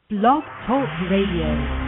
Blog Talk Radio.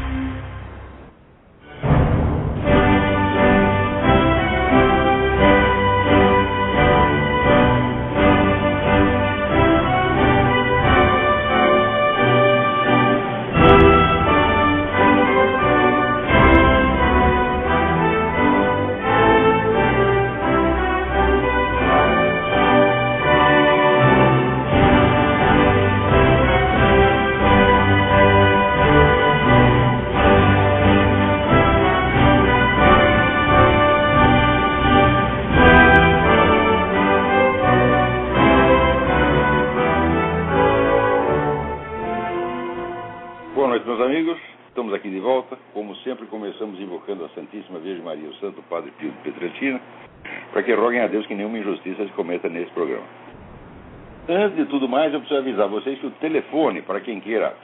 Começamos invocando a Santíssima Virgem Maria, o Santo Padre Pio de Pietrelcina, para que roguem a Deus que nenhuma injustiça se cometa nesse programa. Antes de tudo mais, eu preciso avisar vocês que o telefone, para quem queira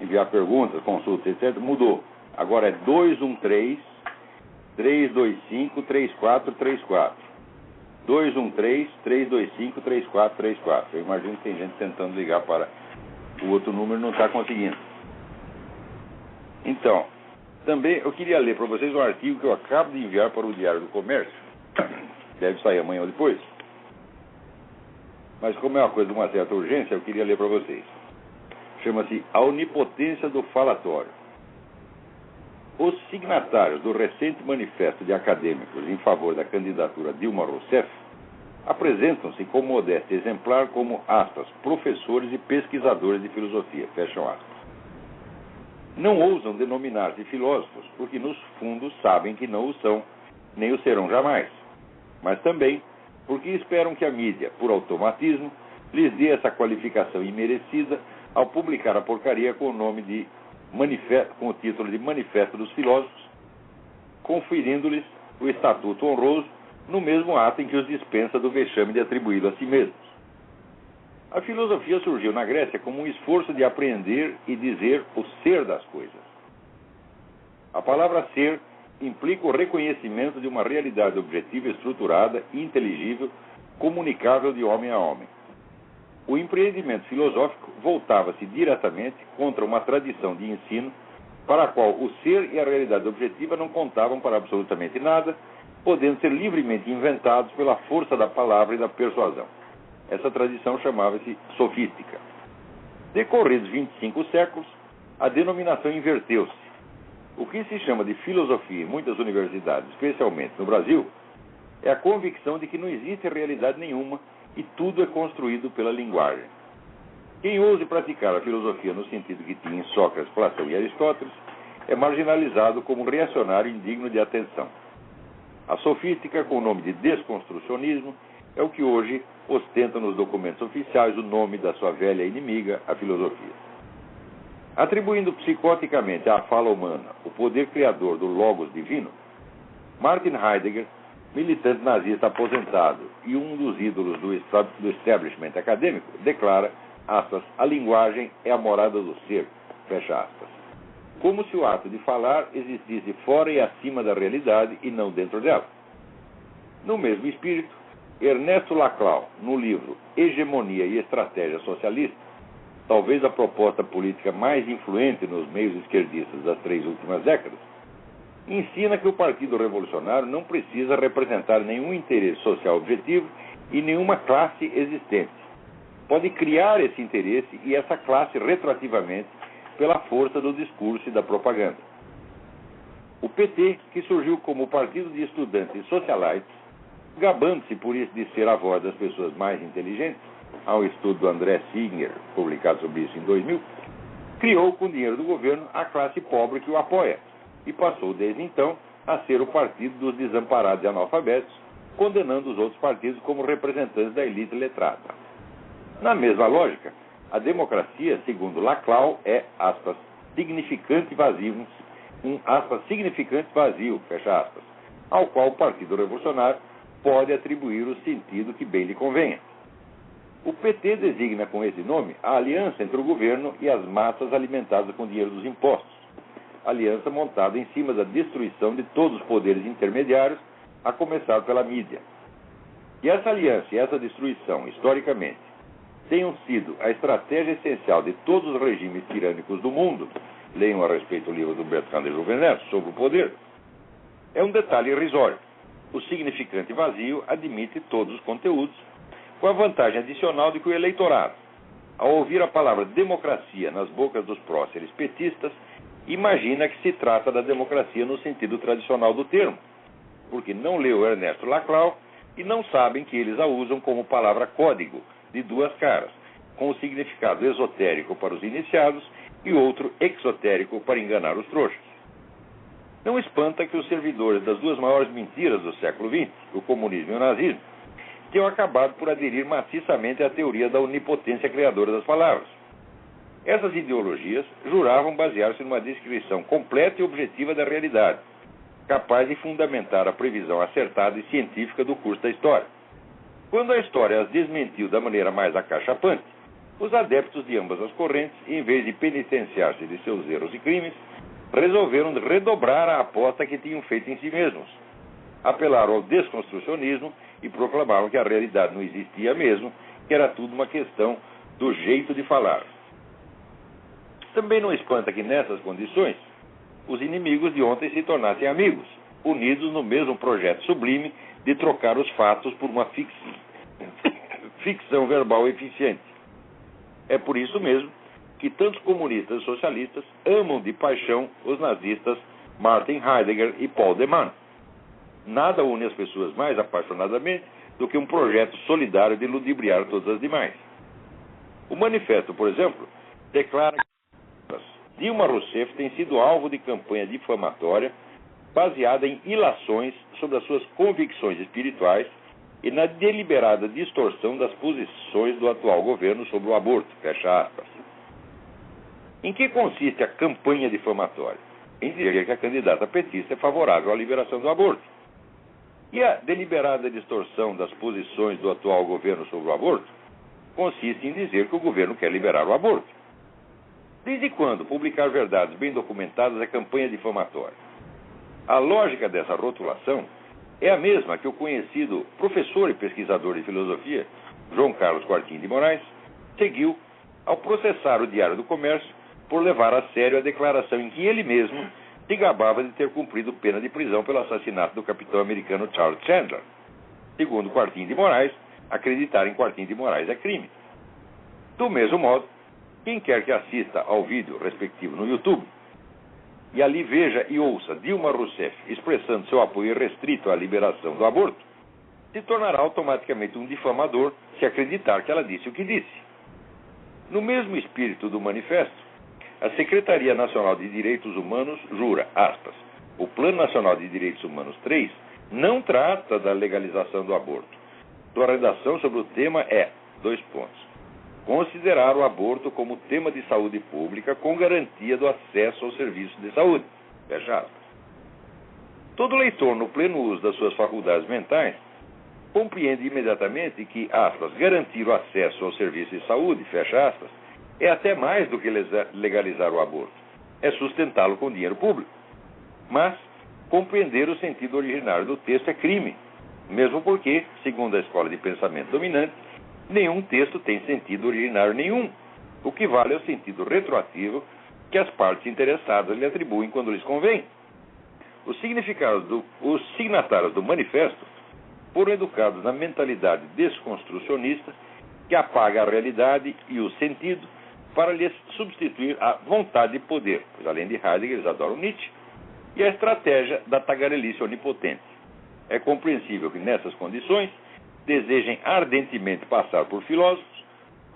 enviar perguntas, consultas, etc., mudou. Agora é 213-325-3434. 213-325-3434. Eu imagino que tem gente tentando ligar para o outro número e não está conseguindo. Então, também eu queria ler para vocês um artigo que eu acabo de enviar para o Diário do Comércio. Deve sair amanhã ou depois. Mas como é uma coisa de uma certa urgência, eu queria ler para vocês. Chama-se A Onipotência do Falatório. Os signatários do recente manifesto de acadêmicos em favor da candidatura Dilma Rousseff apresentam-se com modéstia exemplar como, aspas, professores e pesquisadores de filosofia, fecham aspas. Não ousam denominar-se filósofos, porque nos fundos sabem que não o são, nem o serão jamais. Mas também porque esperam que a mídia, por automatismo, lhes dê essa qualificação imerecida ao publicar a porcaria com o nome de com o título de Manifesto dos Filósofos, conferindo-lhes o estatuto honroso no mesmo ato em que os dispensa do vexame de atribuí-lo a si mesmos. A filosofia surgiu na Grécia como um esforço de aprender e dizer o ser das coisas. A palavra ser implica o reconhecimento de uma realidade objetiva, estruturada, inteligível, comunicável de homem a homem. O empreendimento filosófico voltava-se diretamente contra uma tradição de ensino para a qual o ser e a realidade objetiva não contavam para absolutamente nada, podendo ser livremente inventados pela força da palavra e da persuasão. Essa tradição chamava-se sofística. Decorridos 25 séculos, a denominação inverteu-se. O que se chama de filosofia em muitas universidades, especialmente no Brasil, é a convicção de que não existe realidade nenhuma e tudo é construído pela linguagem. Quem ouse praticar a filosofia no sentido que tinha em Sócrates, Platão e Aristóteles é marginalizado como reacionário indigno de atenção. A sofística, com o nome de desconstrucionismo, é o que hoje ostenta nos documentos oficiais o nome da sua velha inimiga, a filosofia. Atribuindo psicoticamente à fala humana o poder criador do logos divino, Martin Heidegger, militante nazista aposentado e um dos ídolos do establishment acadêmico, declara, aspas, a linguagem é a morada do ser, fecha aspas. Como se o ato de falar existisse fora e acima da realidade e não dentro dela. No mesmo espírito, Ernesto Laclau, no livro Hegemonia e Estratégia Socialista, talvez a proposta política mais influente nos meios esquerdistas das 3 últimas décadas, ensina que o Partido Revolucionário não precisa representar nenhum interesse social objetivo e nenhuma classe existente. Pode criar esse interesse e essa classe retroativamente pela força do discurso e da propaganda. O PT, que surgiu como Partido de Estudantes e Socialites, gabando-se por isso de ser a voz das pessoas mais inteligentes, há um estudo do André Singer, publicado sobre isso em 2000, criou com o dinheiro do governo a classe pobre que o apoia e passou desde então a ser o partido dos desamparados e analfabetos, condenando os outros partidos como representantes da elite letrada. Na mesma lógica, a democracia, segundo Laclau, é, aspas, significante vazio, fecha aspas, ao qual o Partido Revolucionário pode atribuir o sentido que bem lhe convenha. O PT designa com esse nome a aliança entre o governo e as massas alimentadas com dinheiro dos impostos, aliança montada em cima da destruição de todos os poderes intermediários, a começar pela mídia. E essa aliança e essa destruição, historicamente, tenham sido a estratégia essencial de todos os regimes tirânicos do mundo, leiam a respeito o livro do Bertrand de Jouvenel sobre o poder, é um detalhe irrisório. O significante vazio admite todos os conteúdos, com a vantagem adicional de que o eleitorado, ao ouvir a palavra democracia nas bocas dos próceres petistas, imagina que se trata da democracia no sentido tradicional do termo, porque não leu Ernesto Laclau e não sabem que eles a usam como palavra código de duas caras, com o significado esotérico para os iniciados e outro exotérico para enganar os trouxas. Não espanta que os servidores das duas maiores mentiras do século XX, o comunismo e o nazismo, tenham acabado por aderir maciçamente à teoria da onipotência criadora das palavras. Essas ideologias juravam basear-se numa descrição completa e objetiva da realidade, capaz de fundamentar a previsão acertada e científica do curso da história. Quando a história as desmentiu da maneira mais acachapante, os adeptos de ambas as correntes, em vez de penitenciar-se de seus erros e crimes, resolveram redobrar a aposta que tinham feito em si mesmos. Apelaram ao desconstrucionismo e proclamaram que a realidade não existia mesmo, que era tudo uma questão do jeito de falar. Também não espanta que, nessas condições, os inimigos de ontem se tornassem amigos, unidos no mesmo projeto sublime de trocar os fatos por uma ficção verbal eficiente. É por isso mesmo que tantos comunistas e socialistas amam de paixão os nazistas Martin Heidegger e Paul de Man. Nada une as pessoas mais apaixonadamente do que um projeto solidário de ludibriar todas as demais. O manifesto, por exemplo, declara que Dilma Rousseff tem sido alvo de campanha difamatória baseada em ilações sobre as suas convicções espirituais e na deliberada distorção das posições do atual governo sobre o aborto. Fecha aspas. Em que consiste a campanha difamatória? Em dizer que a candidata petista é favorável à liberação do aborto. E a deliberada distorção das posições do atual governo sobre o aborto consiste em dizer que o governo quer liberar o aborto. Desde quando publicar verdades bem documentadas é campanha difamatória? A lógica dessa rotulação é a mesma que o conhecido professor e pesquisador de filosofia, João Carlos Quartim de Moraes, seguiu ao processar o Diário do Comércio por levar a sério a declaração em que ele mesmo se gabava de ter cumprido pena de prisão pelo assassinato do capitão americano Charles Chandler. Segundo Quartim de Moraes, acreditar em Quartim de Moraes é crime. Do mesmo modo, quem quer que assista ao vídeo respectivo no YouTube e ali veja e ouça Dilma Rousseff expressando seu apoio restrito à liberação do aborto, se tornará automaticamente um difamador se acreditar que ela disse o que disse. No mesmo espírito do manifesto, a Secretaria Nacional de Direitos Humanos jura, aspas, o Plano Nacional de Direitos Humanos 3 não trata da legalização do aborto. Sua redação sobre o tema é, considerar o aborto como tema de saúde pública com garantia do acesso ao serviço de saúde. Fecha aspas. Todo leitor, no pleno uso das suas faculdades mentais, compreende imediatamente que, aspas, garantir o acesso ao serviço de saúde, fecha aspas, é até mais do que legalizar o aborto. É sustentá-lo com dinheiro público. Mas compreender o sentido originário do texto é crime, mesmo porque, segundo a escola de pensamento dominante, nenhum texto tem sentido originário nenhum. O que vale é o sentido retroativo que as partes interessadas lhe atribuem quando lhes convém. Os signatários do manifesto foram educados na mentalidade desconstrucionista que apaga a realidade e o sentido para lhes substituir a vontade de poder, pois além de Heidegger eles adoram Nietzsche, e a estratégia da tagarelice onipotente. É compreensível que nessas condições desejem ardentemente passar por filósofos,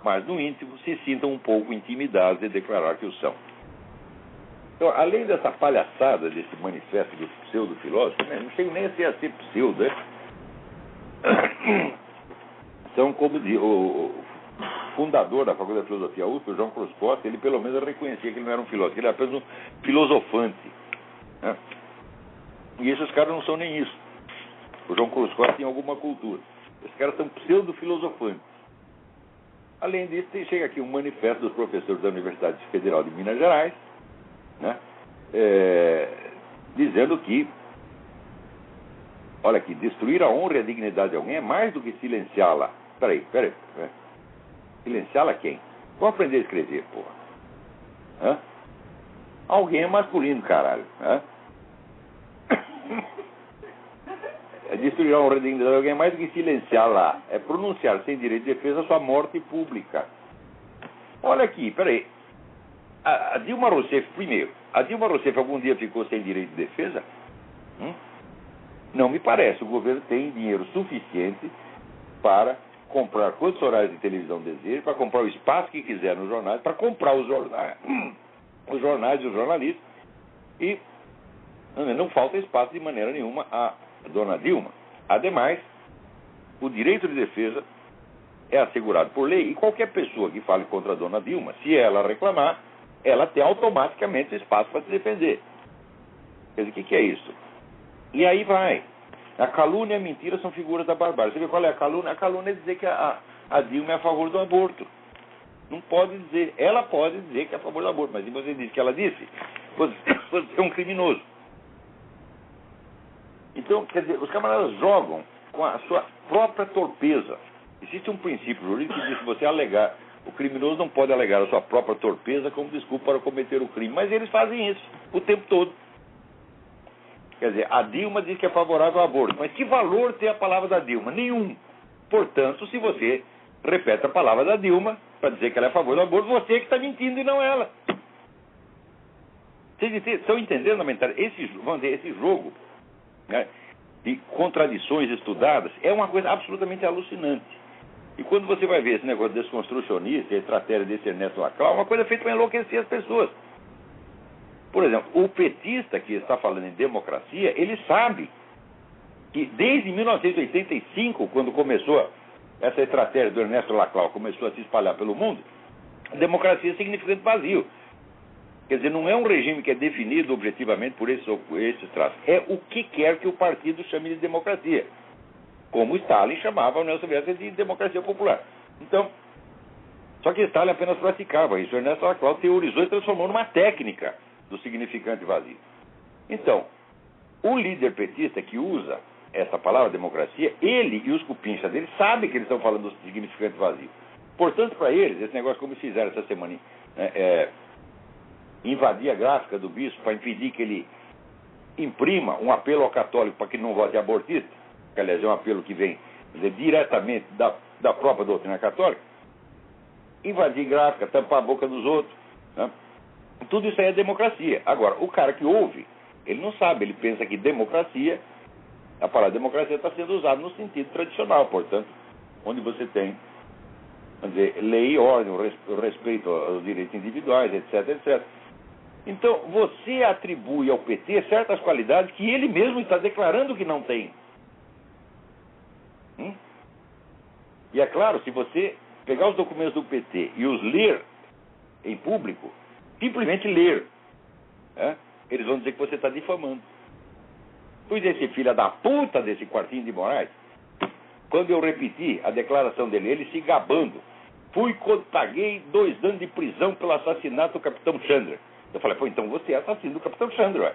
mas no íntimo se sintam um pouco intimidados de declarar que o são. Então, além dessa palhaçada desse manifesto do pseudo-filósofo, não sei nem se ia ser pseudo, né? Então, como diz o fundador da Faculdade de Filosofia USP, o João Cruz Costa, ele pelo menos reconhecia que ele não era um filósofo, ele era apenas um filosofante. Né? E esses caras não são nem isso. O João Cruz Costa tem alguma cultura. Esses caras são pseudo-filosofantes. Além disso, chega aqui um manifesto dos professores da Universidade Federal de Minas Gerais, né? Dizendo que, olha aqui, destruir a honra e a dignidade de alguém é mais do que silenciá-la. Peraí. Silenciá-la quem? Vou aprender a escrever, porra. Hã? Alguém é masculino, caralho. Hã? Destruir a honra e dignidade de alguém mais do que silenciá-la. É pronunciar sem direito de defesa sua morte pública. Olha aqui, peraí. A Dilma Rousseff, primeiro, a Dilma Rousseff algum dia ficou sem direito de defesa? Não me parece. O governo tem dinheiro suficiente para comprar quantos horários de televisão deseja, para comprar o espaço que quiser nos jornais, para comprar os jornais e os jornalistas. E não falta espaço de maneira nenhuma a dona Dilma. Ademais, o direito de defesa é assegurado por lei e qualquer pessoa que fale contra a dona Dilma, se ela reclamar, ela tem automaticamente espaço para se defender. Quer dizer, o que é isso? E aí vai. A calúnia e a mentira são figuras da barbárie. Você vê qual é a calúnia? A calúnia é dizer que a Dilma é a favor do aborto. Não pode dizer. Ela pode dizer que é a favor do aborto, mas se você diz que ela disse, você é um criminoso. Então, quer dizer, os camaradas jogam com a sua própria torpeza. Existe um princípio jurídico que diz que você alegar, o criminoso não pode alegar a sua própria torpeza como desculpa para cometer o crime. Mas eles fazem isso o tempo todo. Quer dizer, a Dilma diz que é favorável ao aborto. Mas que valor tem a palavra da Dilma? Nenhum. Portanto, se você repete a palavra da Dilma para dizer que ela é a favor do aborto, você que está mentindo e não ela. Vocês estão entendendo a mentalidade? Esse jogo, né, de contradições estudadas é uma coisa absolutamente alucinante. E quando você vai ver esse negócio desconstrucionista, a estratégia desse Ernesto Laclau, é uma coisa feita para enlouquecer as pessoas. Por exemplo, o petista que está falando em democracia, ele sabe que desde 1985, quando começou essa estratégia do Ernesto Laclau, começou a se espalhar pelo mundo, a democracia é significante vazio. Quer dizer, não é um regime que é definido objetivamente por esses traços. É o que quer que o partido chame de democracia. Como Stalin chamava a União Soviética de democracia popular. Então, só que Stalin apenas praticava isso. O Ernesto Laclau teorizou e transformou numa técnica do significante vazio. Então, o líder petista que usa essa palavra democracia, ele e os cupinchas dele sabem que eles estão falando do significante vazio. Portanto, para eles, esse negócio como fizeram essa semana, invadir a gráfica do bispo para impedir que ele imprima um apelo ao católico para que não vote abortista, que aliás é um apelo que vem diretamente da própria doutrina católica, invadir gráfica, tampar a boca dos outros, né? Tudo isso aí é democracia. Agora, o cara que ouve, ele não sabe, ele pensa que democracia, a palavra democracia está sendo usada no sentido tradicional, portanto, onde você tem, vamos dizer, lei e ordem, o respeito aos direitos individuais, etc, etc. Então, você atribui ao PT certas qualidades que ele mesmo está declarando que não tem. E é claro, se você pegar os documentos do PT e os ler em público, simplesmente ler, eles vão dizer que você está difamando. Pois esse filho da puta desse Quartinho de Moraes, quando eu repeti a declaração dele, ele se gabando, paguei 2 anos de prisão pelo assassinato do Capitão Chandler. Eu falei, pô, então você é assassino do Capitão Chandler, ué.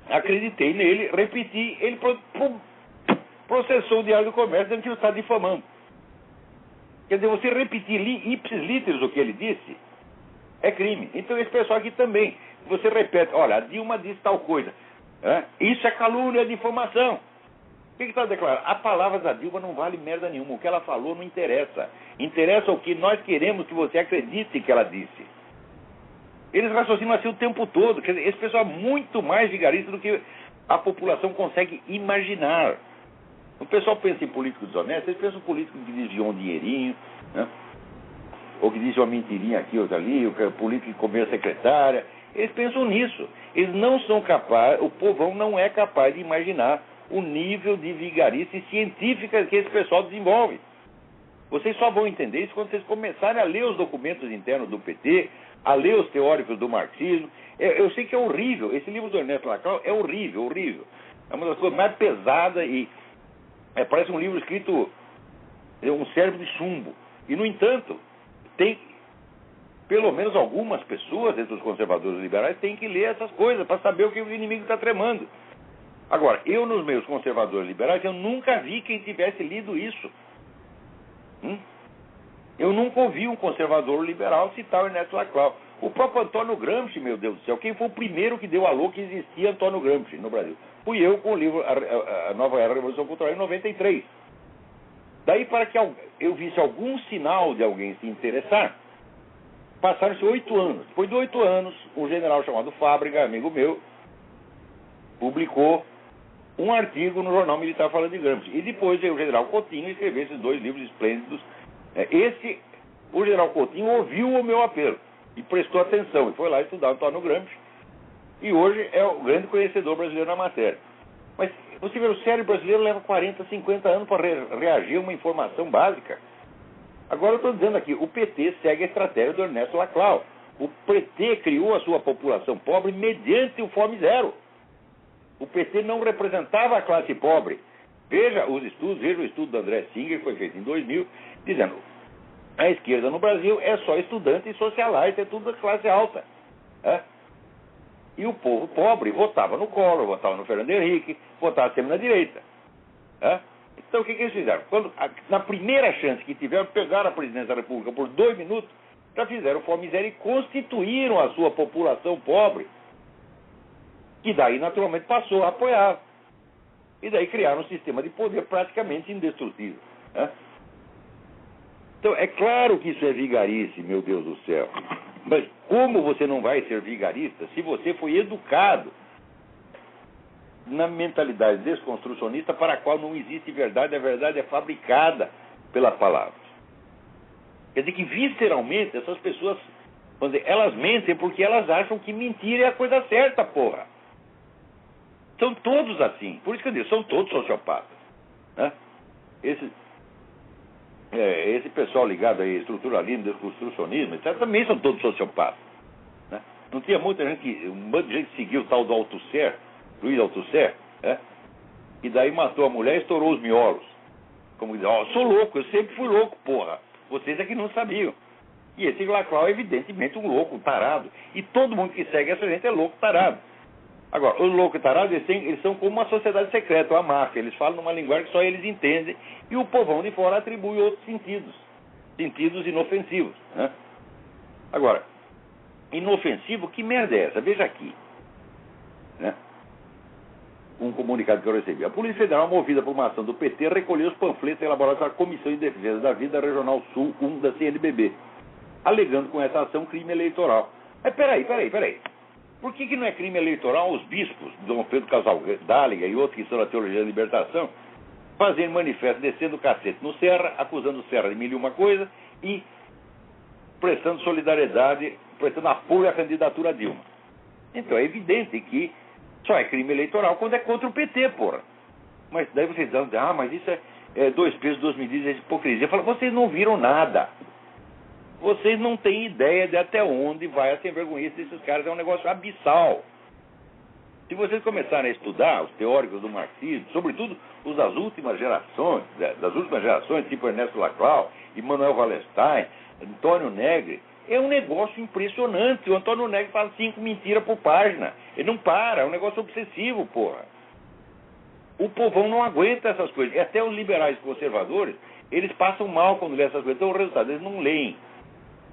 Acreditei nele, repeti, ele processou o Diário do Comércio dizendo que ele está difamando. Quer dizer, você repetir ipsis literis o que ele disse é crime. Então esse pessoal aqui também, você repete, olha, a Dilma disse tal coisa, isso é calúnia, é difamação. O que está declarando? A palavra da Dilma não vale merda nenhuma, o que ela falou não interessa. Interessa o que nós queremos que você acredite que ela disse. Eles raciocinam assim o tempo todo. Quer dizer, esse pessoal é muito mais vigarista do que a população consegue imaginar. O pessoal pensa em político desonesto, eles pensam em político que desviou um dinheirinho, né? Ou que disse uma mentirinha aqui, outra ali, o político que comeu a secretária. Eles pensam nisso. Eles não são capazes, o povão não é capaz de imaginar o nível de vigarice científica que esse pessoal desenvolve. Vocês só vão entender isso quando vocês começarem a ler os documentos internos do PT, a ler os teóricos do marxismo. Eu sei que é horrível, esse livro do Ernesto Laclau é horrível, horrível. É uma das coisas mais pesadas e parece um livro escrito, um cérebro de chumbo. E, no entanto, tem, pelo menos algumas pessoas entre os conservadores liberais têm que ler essas coisas para saber o que o inimigo está tramando. Agora, eu nos meus conservadores liberais, eu nunca vi quem tivesse lido isso. Eu nunca ouvi um conservador liberal citar o Ernesto Laclau. O próprio Antônio Gramsci, meu Deus do céu, quem foi o primeiro que deu alô que existia Antônio Gramsci no Brasil? Fui eu com o livro A Nova Era da Revolução Cultural, em 93. Daí, para que eu visse algum sinal de alguém se interessar, passaram-se 8 anos. Depois de 8 anos, um general chamado Fábrega, amigo meu, publicou um artigo no Jornal Militar falando de Gramsci. E depois o general Coutinho escreveu esses 2 livros esplêndidos. O general Coutinho ouviu o meu apelo e prestou atenção, e foi lá estudar Antônio Gramsci, e hoje é o grande conhecedor brasileiro na matéria. Mas você vê, o cérebro brasileiro leva 40, 50 anos para reagir a uma informação básica. Agora eu estou dizendo aqui, o PT segue a estratégia do Ernesto Laclau. O PT criou a sua população pobre mediante o Fome Zero. O PT não representava a classe pobre. Veja os estudos, veja o estudo do André Singer, que foi feito em 2000, dizendo: a esquerda no Brasil é só estudante e socialite, é tudo da classe alta. E o povo pobre votava no Collor, votava no Fernando Henrique, votava sempre na direita. Então o que eles fizeram? Na primeira chance que tiveram, pegaram a presidência da República por 2 minutos, já fizeram Fome Zero e constituíram a sua população pobre, que daí naturalmente passou a apoiar. E daí criaram um sistema de poder praticamente indestrutível. Então, é claro que isso é vigarice, meu Deus do céu. Mas como você não vai ser vigarista se você foi educado na mentalidade desconstrucionista para a qual não existe verdade, a verdade é fabricada pelas palavras? Quer dizer que, visceralmente, essas pessoas, vamos dizer, elas mentem porque elas acham que mentir é a coisa certa, porra. São todos assim. Por isso que eu digo, são todos sociopatas. Esse pessoal ligado aí, estruturalismo, desconstrucionismo, etc., também são todos sociopatas. Não tinha muita gente, um bando de gente que seguiu o tal do Althusser, Luiz Althusser, e daí matou a mulher e estourou os miolos. Como diz, sou louco, eu sempre fui louco, porra. Vocês é que não sabiam. E esse Laclau é evidentemente um louco, um tarado. E todo mundo que segue essa gente é louco, tarado. Agora, os loucos e tarados, eles são como uma sociedade secreta, uma máfia. Eles falam numa linguagem que só eles entendem, e o povão de fora atribui outros sentidos inofensivos. Agora, inofensivo, que merda é essa? Veja aqui. Um comunicado que eu recebi. A Polícia Federal, movida por uma ação do PT, recolheu os panfletos elaborados pela Comissão de Defesa da Vida Regional Sul 1 da CNBB, alegando com essa ação crime eleitoral. Mas peraí. Por que não é crime eleitoral os bispos, Dom Pedro Casal Dáliga e outros que estão na teologia da libertação, fazendo manifesto descendo o cacete no Serra, acusando o Serra de mil e uma coisa e prestando solidariedade, prestando apoio à candidatura a Dilma? Então é evidente que só é crime eleitoral quando é contra o PT, porra. Mas daí vocês dizem, mas isso é 2 pesos, 2 medidas, é hipocrisia. Eu falo, vocês não viram nada. Vocês não têm ideia de até onde vai a sem-vergonhice desses caras. É um negócio abissal. Se vocês começarem a estudar os teóricos do marxismo, sobretudo os das últimas gerações, tipo Ernesto Laclau, Immanuel Wallerstein, Antônio Negri, é um negócio impressionante. O Antônio Negri fala 5 mentiras por página. Ele não para, é um negócio obsessivo, porra. O povão não aguenta essas coisas. E até os liberais conservadores, eles passam mal quando lêem essas coisas. Então o resultado, eles não leem.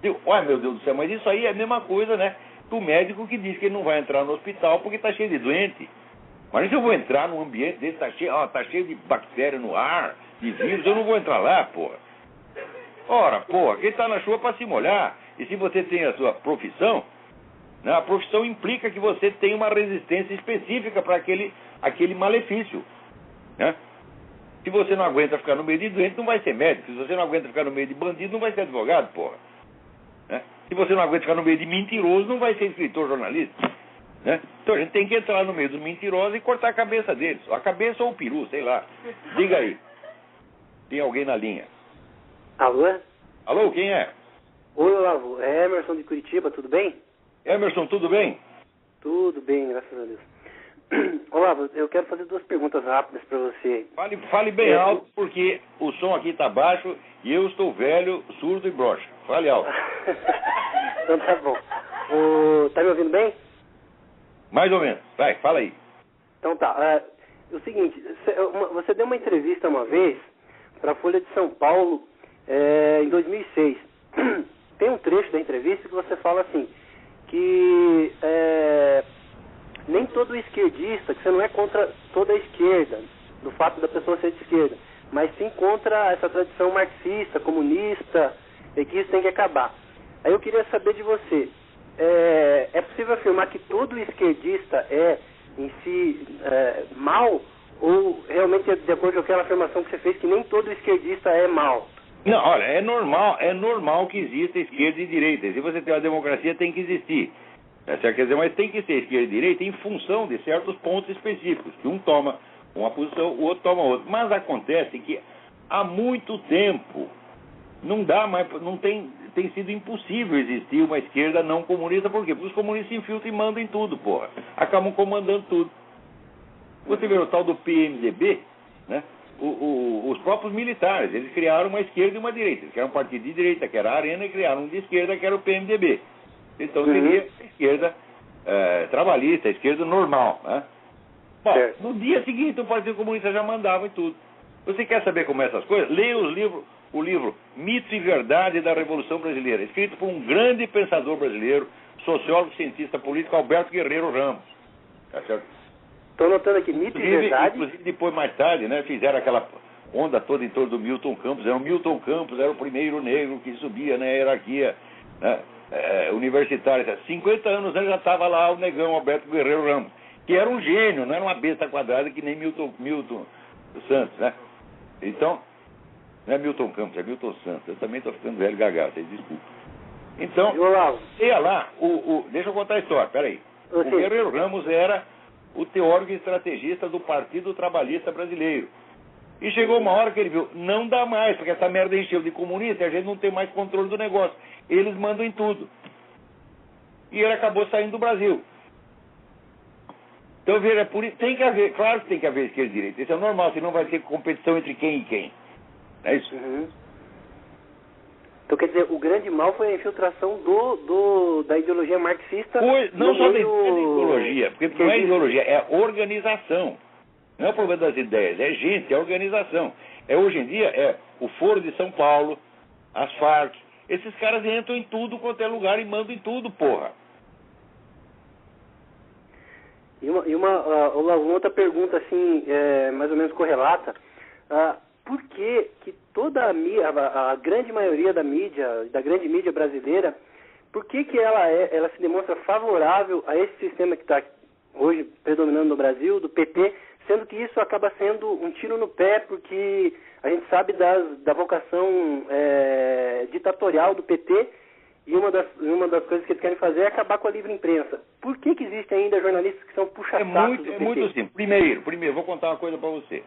Meu Deus do céu, mas isso aí é a mesma coisa, né? Do médico que diz que ele não vai entrar no hospital porque está cheio de doente. Mas se eu vou entrar num ambiente desse, tá cheio de bactéria no ar, de vírus, eu não vou entrar lá, porra. Ora, porra, quem está na chuva para se molhar. E se você tem a sua profissão, né, a profissão implica que você tem uma resistência específica para aquele malefício. Né? Se você não aguenta ficar no meio de doente, não vai ser médico. Se você não aguenta ficar no meio de bandido, não vai ser advogado, porra. Né? Se você não aguenta ficar no meio de mentiroso, não vai ser escritor, jornalista. Né? Então a gente tem que entrar no meio dos mentirosos e cortar a cabeça deles. A cabeça ou o peru, sei lá. Diga aí. Tem alguém na linha? Alô? Alô, quem é? Oi, Olavo. É Emerson de Curitiba, tudo bem? Emerson, tudo bem? Tudo bem, graças a Deus. Olavo, eu quero fazer 2 perguntas rápidas para você. Fale bem alto, porque o som aqui está baixo e eu estou velho, surdo e broxa. Fale alto. Então tá bom. Tá me ouvindo bem? Mais ou menos. Vai, fala aí. Então tá. O seguinte, você deu uma entrevista uma vez para a Folha de São Paulo em 2006. Tem um trecho da entrevista que você fala assim, que nem todo esquerdista, que você não é contra toda a esquerda, do fato da pessoa ser de esquerda, mas sim contra essa tradição marxista, comunista, e que isso tem que acabar. Aí eu queria saber de você, é possível afirmar que todo esquerdista é, em si, mal, ou realmente é de acordo com aquela afirmação que você fez, que nem todo esquerdista é mal? Não, olha, é normal que exista esquerda e direita. Se você tem uma democracia, tem que existir. Quer dizer, mas tem que ser esquerda e direita em função de certos pontos específicos, que um toma uma posição, o outro toma outra. Mas acontece que há muito tempo não dá mais, tem sido impossível existir uma esquerda não comunista. Por quê? Porque os comunistas se infiltram e mandam em tudo, porra. Acabam comandando tudo. Você vê o tal do PMDB, né? Os próprios militares, eles criaram uma esquerda e uma direita. Eles criaram um partido de direita, que era a Arena, e criaram um de esquerda, que era o PMDB. Então seria a esquerda trabalhista, a esquerda normal, né? Bom, no dia seguinte o Partido Comunista já mandava em tudo. Você quer saber como é essas coisas? Leia o livro Mito e Verdade da Revolução Brasileira, escrito por um grande pensador brasileiro, sociólogo, cientista político, Alberto Guerreiro Ramos. Tá certo? Estou notando aqui, Mito e Verdade. Inclusive, depois, mais tarde, né, fizeram aquela onda toda em torno do Milton Campos. O Milton Campos era o primeiro negro que subia na hierarquia, né, universitária. 50 anos antes já estava lá o negão Alberto Guerreiro Ramos, que era um gênio, não era uma besta quadrada que nem Milton Santos, né? Então, não é Milton Campos, é Milton Santos. Eu também estou ficando velho gaga, vocês desculpem. Então, ia lá, deixa eu contar a história, peraí. O Guerreiro Ramos era o teórico e estrategista do Partido Trabalhista Brasileiro. E chegou uma hora que ele viu, não dá mais, porque essa merda encheu de comunista e a gente não tem mais controle do negócio. Eles mandam em tudo. E ele acabou saindo do Brasil. Então, veja, tem que haver, claro que tem que haver esquerda e direita. Isso é normal, senão vai ter competição entre quem e quem. Não é isso? Então, quer dizer, o grande mal foi a infiltração da ideologia marxista. Não só da ideologia, porque não é ideologia, é organização. Não é o problema das ideias, é gente, é organização. Hoje em dia, o Foro de São Paulo, as Farc, esses caras entram em tudo quanto é lugar e mandam em tudo, porra. E uma outra pergunta, assim, mais ou menos correlata. Por que toda a grande maioria da grande mídia brasileira, por que ela se demonstra favorável a esse sistema que está hoje predominando no Brasil, do PT, sendo que isso acaba sendo um tiro no pé, porque a gente sabe da vocação ditatorial do PT, e uma das coisas que eles querem fazer é acabar com a livre imprensa. Por que existem ainda jornalistas que são puxa-sacos do PT? É muito simples. Primeiro, vou contar uma coisa para você.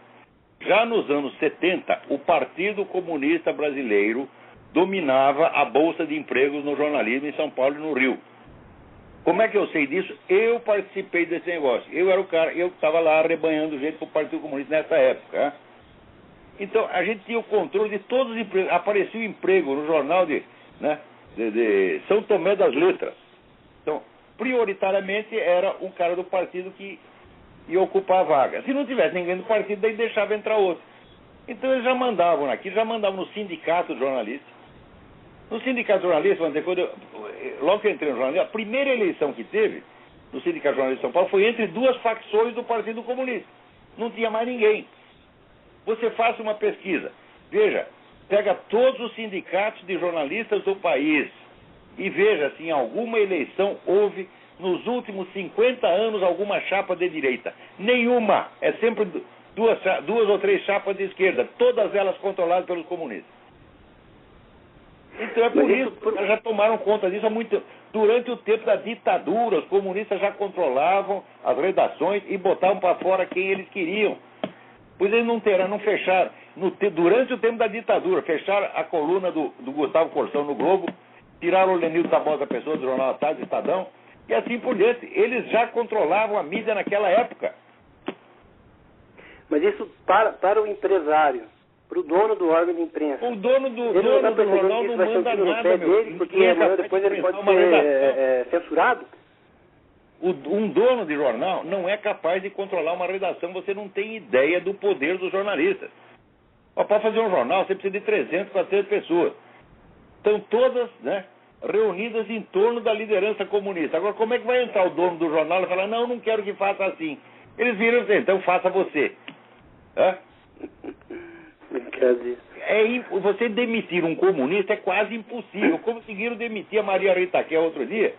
Já nos anos 70, o Partido Comunista Brasileiro dominava a Bolsa de Empregos no jornalismo em São Paulo e no Rio. Como é que eu sei disso? Eu participei desse negócio. Eu era o cara, eu estava lá arrebanhando gente para o Partido Comunista nessa época. Né? Então, a gente tinha o controle de todos os empregos. Aparecia o emprego no jornal de São Tomé das Letras. Então, prioritariamente era um cara do partido que ia ocupar a vaga. Se não tivesse ninguém do partido, daí deixava entrar outro. Então eles já mandavam aqui, já mandavam no sindicato de jornalistas. No sindicato de jornalistas, logo que eu entrei no jornalismo, a primeira eleição que teve no sindicato de jornalistas de São Paulo foi entre duas facções do Partido Comunista. Não tinha mais ninguém. Você faça uma pesquisa. Veja, pega todos os sindicatos de jornalistas do país e veja se em alguma eleição houve nos últimos 50 anos alguma chapa de direita. Nenhuma. É sempre duas ou três chapas de esquerda, todas elas controladas pelos comunistas. Então é por isso que elas já tomaram conta disso há muito tempo. Durante o tempo da ditadura, os comunistas já controlavam as redações e botavam para fora quem eles queriam. Pois eles não fecharam. Durante o tempo da ditadura, fecharam a coluna do Gustavo Corsão no Globo, tiraram o Lenildo Tabosa Pessoa do Jornal da Tarde, Estadão, e assim por diante. Eles já controlavam a mídia naquela época. Mas isso para o empresário, para o dono do órgão de imprensa. O dono do jornal não manda nada, dele, porque depois ele pode ser censurado? Um dono de jornal não é capaz de controlar uma redação. Você não tem ideia do poder dos jornalistas. Para fazer um jornal, você precisa de 300, 400 pessoas. Estão todas, né, reunidas em torno da liderança comunista. Agora, como é que vai entrar o dono do jornal e falar, não quero que faça assim? Eles viram e dizem, então faça você. Você demitir um comunista é quase impossível. Conseguiram demitir a Maria Rita Kel outro dia.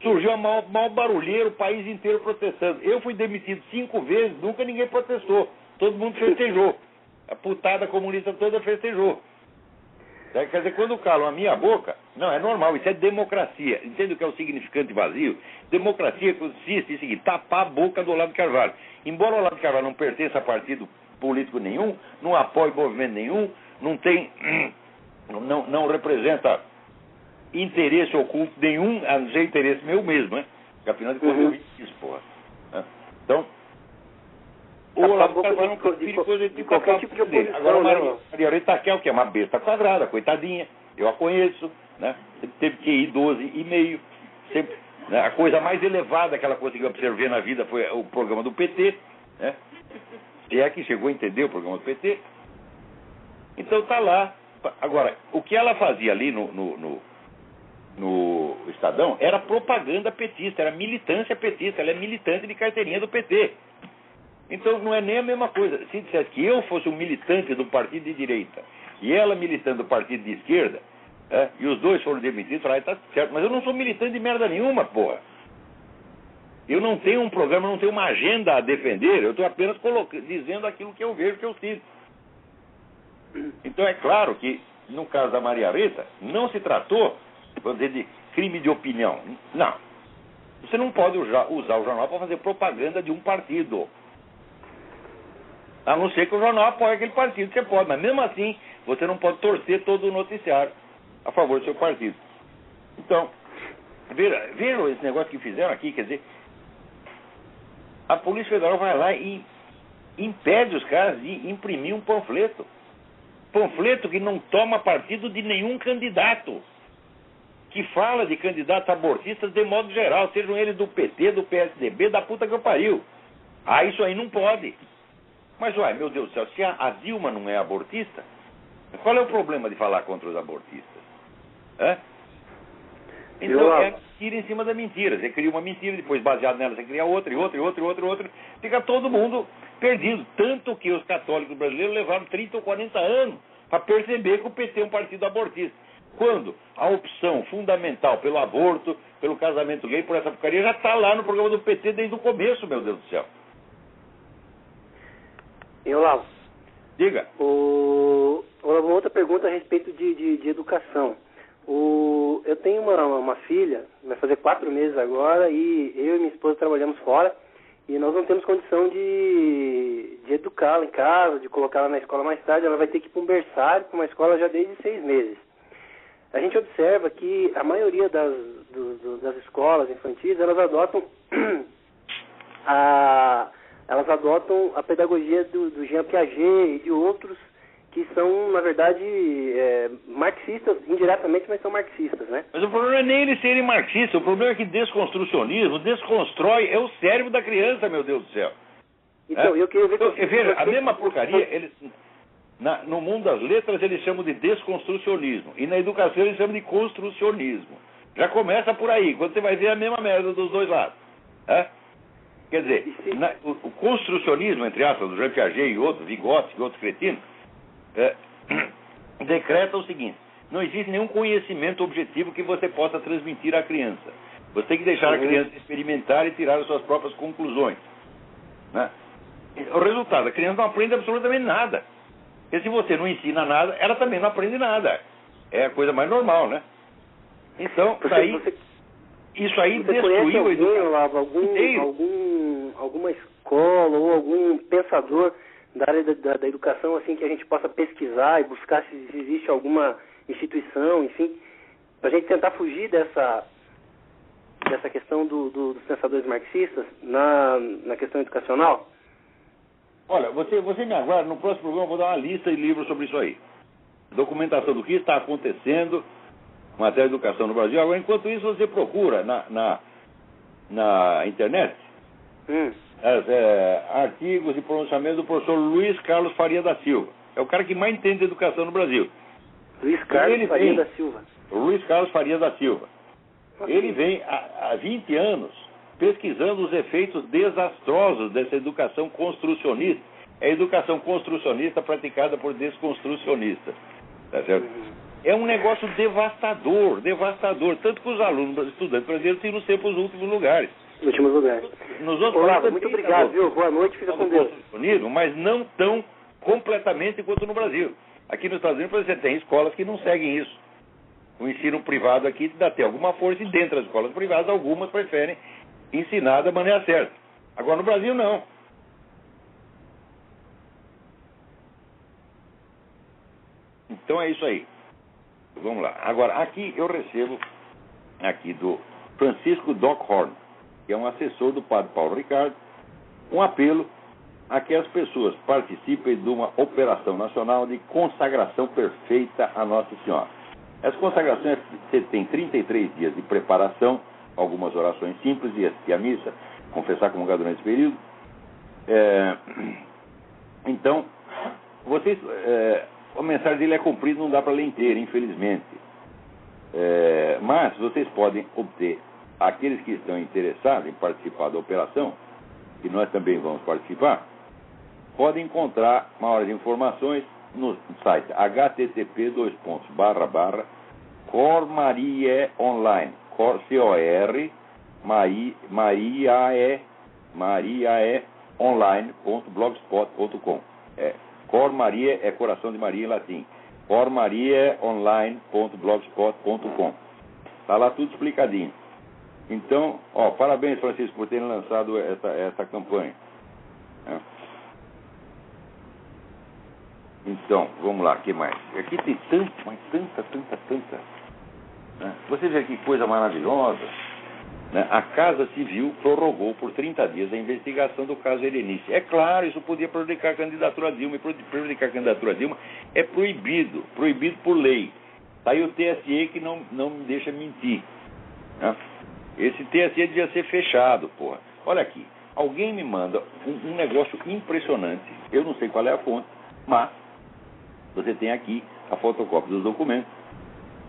Surgiu um maior barulheiro, o país inteiro protestando. Eu fui demitido 5 vezes, nunca ninguém protestou. Todo mundo festejou. A putada comunista toda festejou. Quer dizer, quando calam a minha boca, não, é normal, isso é democracia. Entende o que é o significante vazio? Democracia consiste em seguinte, tapar a boca do Olavo de Carvalho. Embora o Olavo de Carvalho não pertença a partido político nenhum, não apoie movimento nenhum, não representa interesse oculto nenhum, a não ser interesse meu mesmo, né? Porque afinal de contas eu vi isso, porra. Então, o Olavo de Carvalho não perigoso de qualquer tipo de oposição. Agora, Maria Rita Kel, que é uma besta quadrada, coitadinha, eu a conheço, né? Teve QI 12,5, sempre, né? A coisa mais elevada que ela conseguiu absorver na vida foi o programa do PT, né? Se é que chegou a entender o programa do PT. Então tá lá. Agora, o que ela fazia ali no Estadão era propaganda petista, era militância petista, ela é militante de carteirinha do PT. Então não é nem a mesma coisa. Se dissesse que eu fosse um militante do partido de direita e ela militante do partido de esquerda, e os dois foram demitidos, falaram, tá certo, mas eu não sou militante de merda nenhuma, porra. Eu não tenho um programa, não tenho uma agenda a defender, eu estou apenas dizendo aquilo que eu vejo, que eu sinto. Então é claro que, no caso da Maria Rita, não se tratou, vamos dizer, de crime de opinião. Não. Você não pode usar o jornal para fazer propaganda de um partido. A não ser que o jornal apoie aquele partido, você pode, mas mesmo assim, você não pode torcer todo o noticiário a favor do seu partido. Então, viram esse negócio que fizeram aqui, quer dizer, a Polícia Federal vai lá e impede os caras de imprimir um panfleto. Panfleto que não toma partido de nenhum candidato, que fala de candidatos abortistas de modo geral, sejam eles do PT, do PSDB, da puta que eu pariu. Isso aí não pode. Mas, uai, meu Deus do céu, se a Dilma não é abortista, qual é o problema de falar contra os abortistas? Então, é mentira em cima da mentira. Você cria uma mentira, depois, baseado nela, você cria outra, e outra. Fica todo mundo perdido. Tanto que os católicos brasileiros levaram 30 ou 40 anos para perceber que o PT é um partido abortista. Quando a opção fundamental pelo aborto, pelo casamento gay, por essa porcaria, já está lá no programa do PT desde o começo, meu Deus do céu. E Olavo, diga. Olavo, outra pergunta a respeito de educação. Eu tenho uma filha, vai fazer 4 meses agora, e eu e minha esposa trabalhamos fora, e nós não temos condição de educá-la em casa, de colocá-la na escola mais tarde. Ela vai ter que ir para um berçário, para uma escola já desde 6 meses. A gente observa que a maioria das escolas infantis, elas adotam a pedagogia do Jean Piaget e de outros que são, na verdade, marxistas, indiretamente, mas são marxistas, né? Mas o problema não é nem eles serem marxistas, o problema é que desconstrucionismo desconstrói, é o cérebro da criança, meu Deus do céu. Então, eu queria ver... Veja, a mesma porcaria, eles, no mundo das letras eles chamam de desconstrucionismo, e na educação eles chamam de construcionismo. Já começa por aí, quando você vai ver a mesma merda dos dois lados. Quer dizer, o construcionismo, entre aspas, do Jean Piaget e outros, Vygotsky e outros cretinos, decreta o seguinte: não existe nenhum conhecimento objetivo que você possa transmitir à criança. Você tem que deixar a criança experimentar e tirar as suas próprias conclusões, né? O resultado, a criança não aprende absolutamente nada. Porque se você não ensina nada, ela também não aprende nada. É a coisa mais normal, né? Então, isso aí destruiu a educação. Alguma escola ou algum pensador da área da educação, assim, que a gente possa pesquisar e buscar se existe alguma instituição, enfim, para a gente tentar fugir dessa questão dos pensadores marxistas na questão educacional? Olha, você me aguarda, no próximo programa eu vou dar uma lista de livros sobre isso aí. Documentação do que está acontecendo com matéria de educação no Brasil. Agora, enquanto isso, você procura na internet artigos e pronunciamentos do professor Luiz Carlos Faria da Silva. É o cara que mais entende de educação no Brasil. Luiz Carlos Faria da Silva. Luiz Carlos Faria da Silva. Ele vem há 20 anos pesquisando os efeitos desastrosos dessa educação construcionista. É a educação construcionista praticada por desconstrucionistas. Tá certo? É um negócio devastador. Tanto que os alunos, estudantes brasileiros, têm sempre os últimos lugares. Últimos lugares. Nos outros Olavo, muito obrigado, viu? Boa noite, fica com Deus. Mas não tão completamente quanto no Brasil. Aqui nos Estados Unidos você tem escolas que não seguem isso. O ensino privado aqui dá até alguma força, e dentro das escolas privadas, algumas preferem ensinar da maneira certa. Agora no Brasil não. Então é isso aí. Vamos lá. Agora, aqui eu recebo aqui do Francisco Doc Horn, que é um assessor do padre Paulo Ricardo, um apelo a que as pessoas participem de uma operação nacional de consagração perfeita a Nossa Senhora. Essa consagração tem 33 dias de preparação, algumas orações simples e assistir à missa, confessar comungar durante esse período. Então, vocês... a mensagem dele é comprida, não dá para ler inteira, infelizmente. Mas vocês podem obter, aqueles que estão interessados em participar da operação, e nós também vamos participar, podem encontrar maiores informações no site http://cormarieonline, mariaeonline.blogspot.com. Cor Maria é coração de Maria em latim. cormarieonline.blogspot.com. Está lá tudo explicadinho. Então, parabéns, Francisco, por terem lançado essa campanha. Então, vamos lá, o que mais? Aqui tem tanta. Você vê que coisa maravilhosa. A Casa Civil prorrogou por 30 dias a investigação do caso Helenice. É claro, isso podia prejudicar a candidatura a Dilma, e prejudicar a candidatura a Dilma é proibido por lei. Está aí o TSE que não me deixa mentir. Esse TSE devia ser fechado, porra. Olha aqui, alguém me manda um negócio impressionante, eu não sei qual é a fonte, mas você tem aqui a fotocópia dos documentos.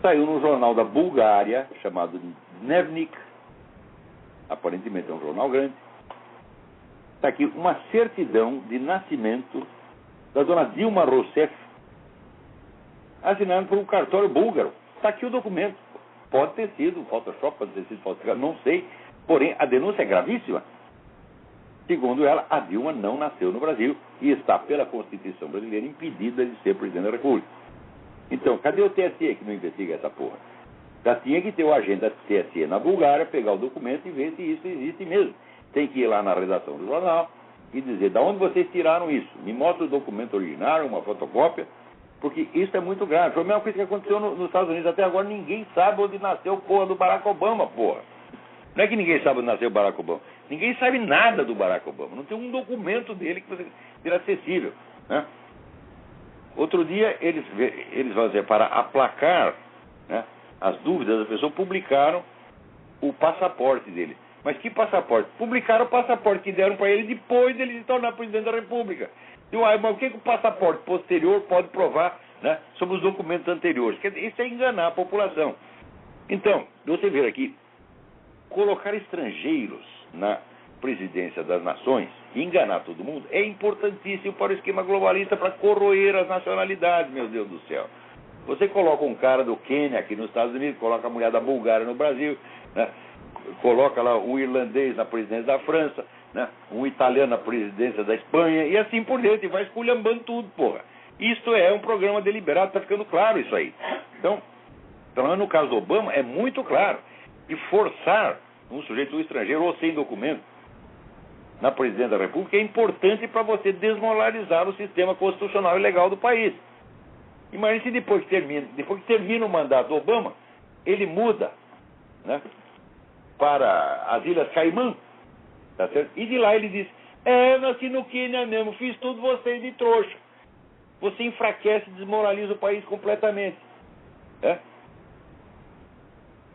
Saiu no jornal da Bulgária, chamado Dnevnik, aparentemente é um jornal grande. Está aqui uma certidão de nascimento da dona Dilma Rousseff, assinada por um cartório búlgaro. Está aqui o documento. Pode ter sido Photoshop, pode ter sido falsificado, não sei. Porém, a denúncia é gravíssima. Segundo ela, a Dilma não nasceu no Brasil e está, pela Constituição brasileira, impedida de ser presidente da República. Então, cadê o TSE que não investiga essa porra? Já tinha que ter o agente da TSE na Bulgária, pegar o documento e ver se isso existe mesmo. Tem que ir lá na redação do jornal e dizer, da onde vocês tiraram isso? Me mostra o documento original, uma fotocópia, porque isso é muito grave. Foi a mesma coisa que aconteceu nos Estados Unidos. Até agora ninguém sabe onde nasceu o porra do Barack Obama, porra. Não é que ninguém sabe onde nasceu o Barack Obama. Ninguém sabe nada do Barack Obama. Não tem um documento dele que seja acessível, né? Outro dia, eles vão dizer, para aplacar, né, as dúvidas das pessoas, publicaram o passaporte dele. Mas que passaporte? Publicaram o passaporte que deram para ele depois dele se tornar presidente da República. Mas o que o passaporte posterior pode provar, né, sobre os documentos anteriores? Isso é enganar a população. Então, você vê aqui, colocar estrangeiros na presidência das nações e enganar todo mundo é importantíssimo para o esquema globalista, para corroer as nacionalidades, meu Deus do céu. Você coloca um cara do Quênia aqui nos Estados Unidos, coloca a mulher da Bulgária no Brasil, né? Coloca lá um irlandês na presidência da França, né? Um italiano na presidência da Espanha, e assim por diante, vai esculhambando tudo, porra. Isto é um programa deliberado, está ficando claro isso aí. Então, no caso do Obama, é muito claro. E forçar um sujeito estrangeiro ou sem documento na presidência da República é importante para você desmoralizar o sistema constitucional e legal do país. Imagine se depois que termina o mandato do Obama, ele muda, né, para as Ilhas Caimã, tá certo? E de lá ele diz, eu nasci no Quênia mesmo, fiz tudo vocês de trouxa. Você enfraquece e desmoraliza o país completamente, né?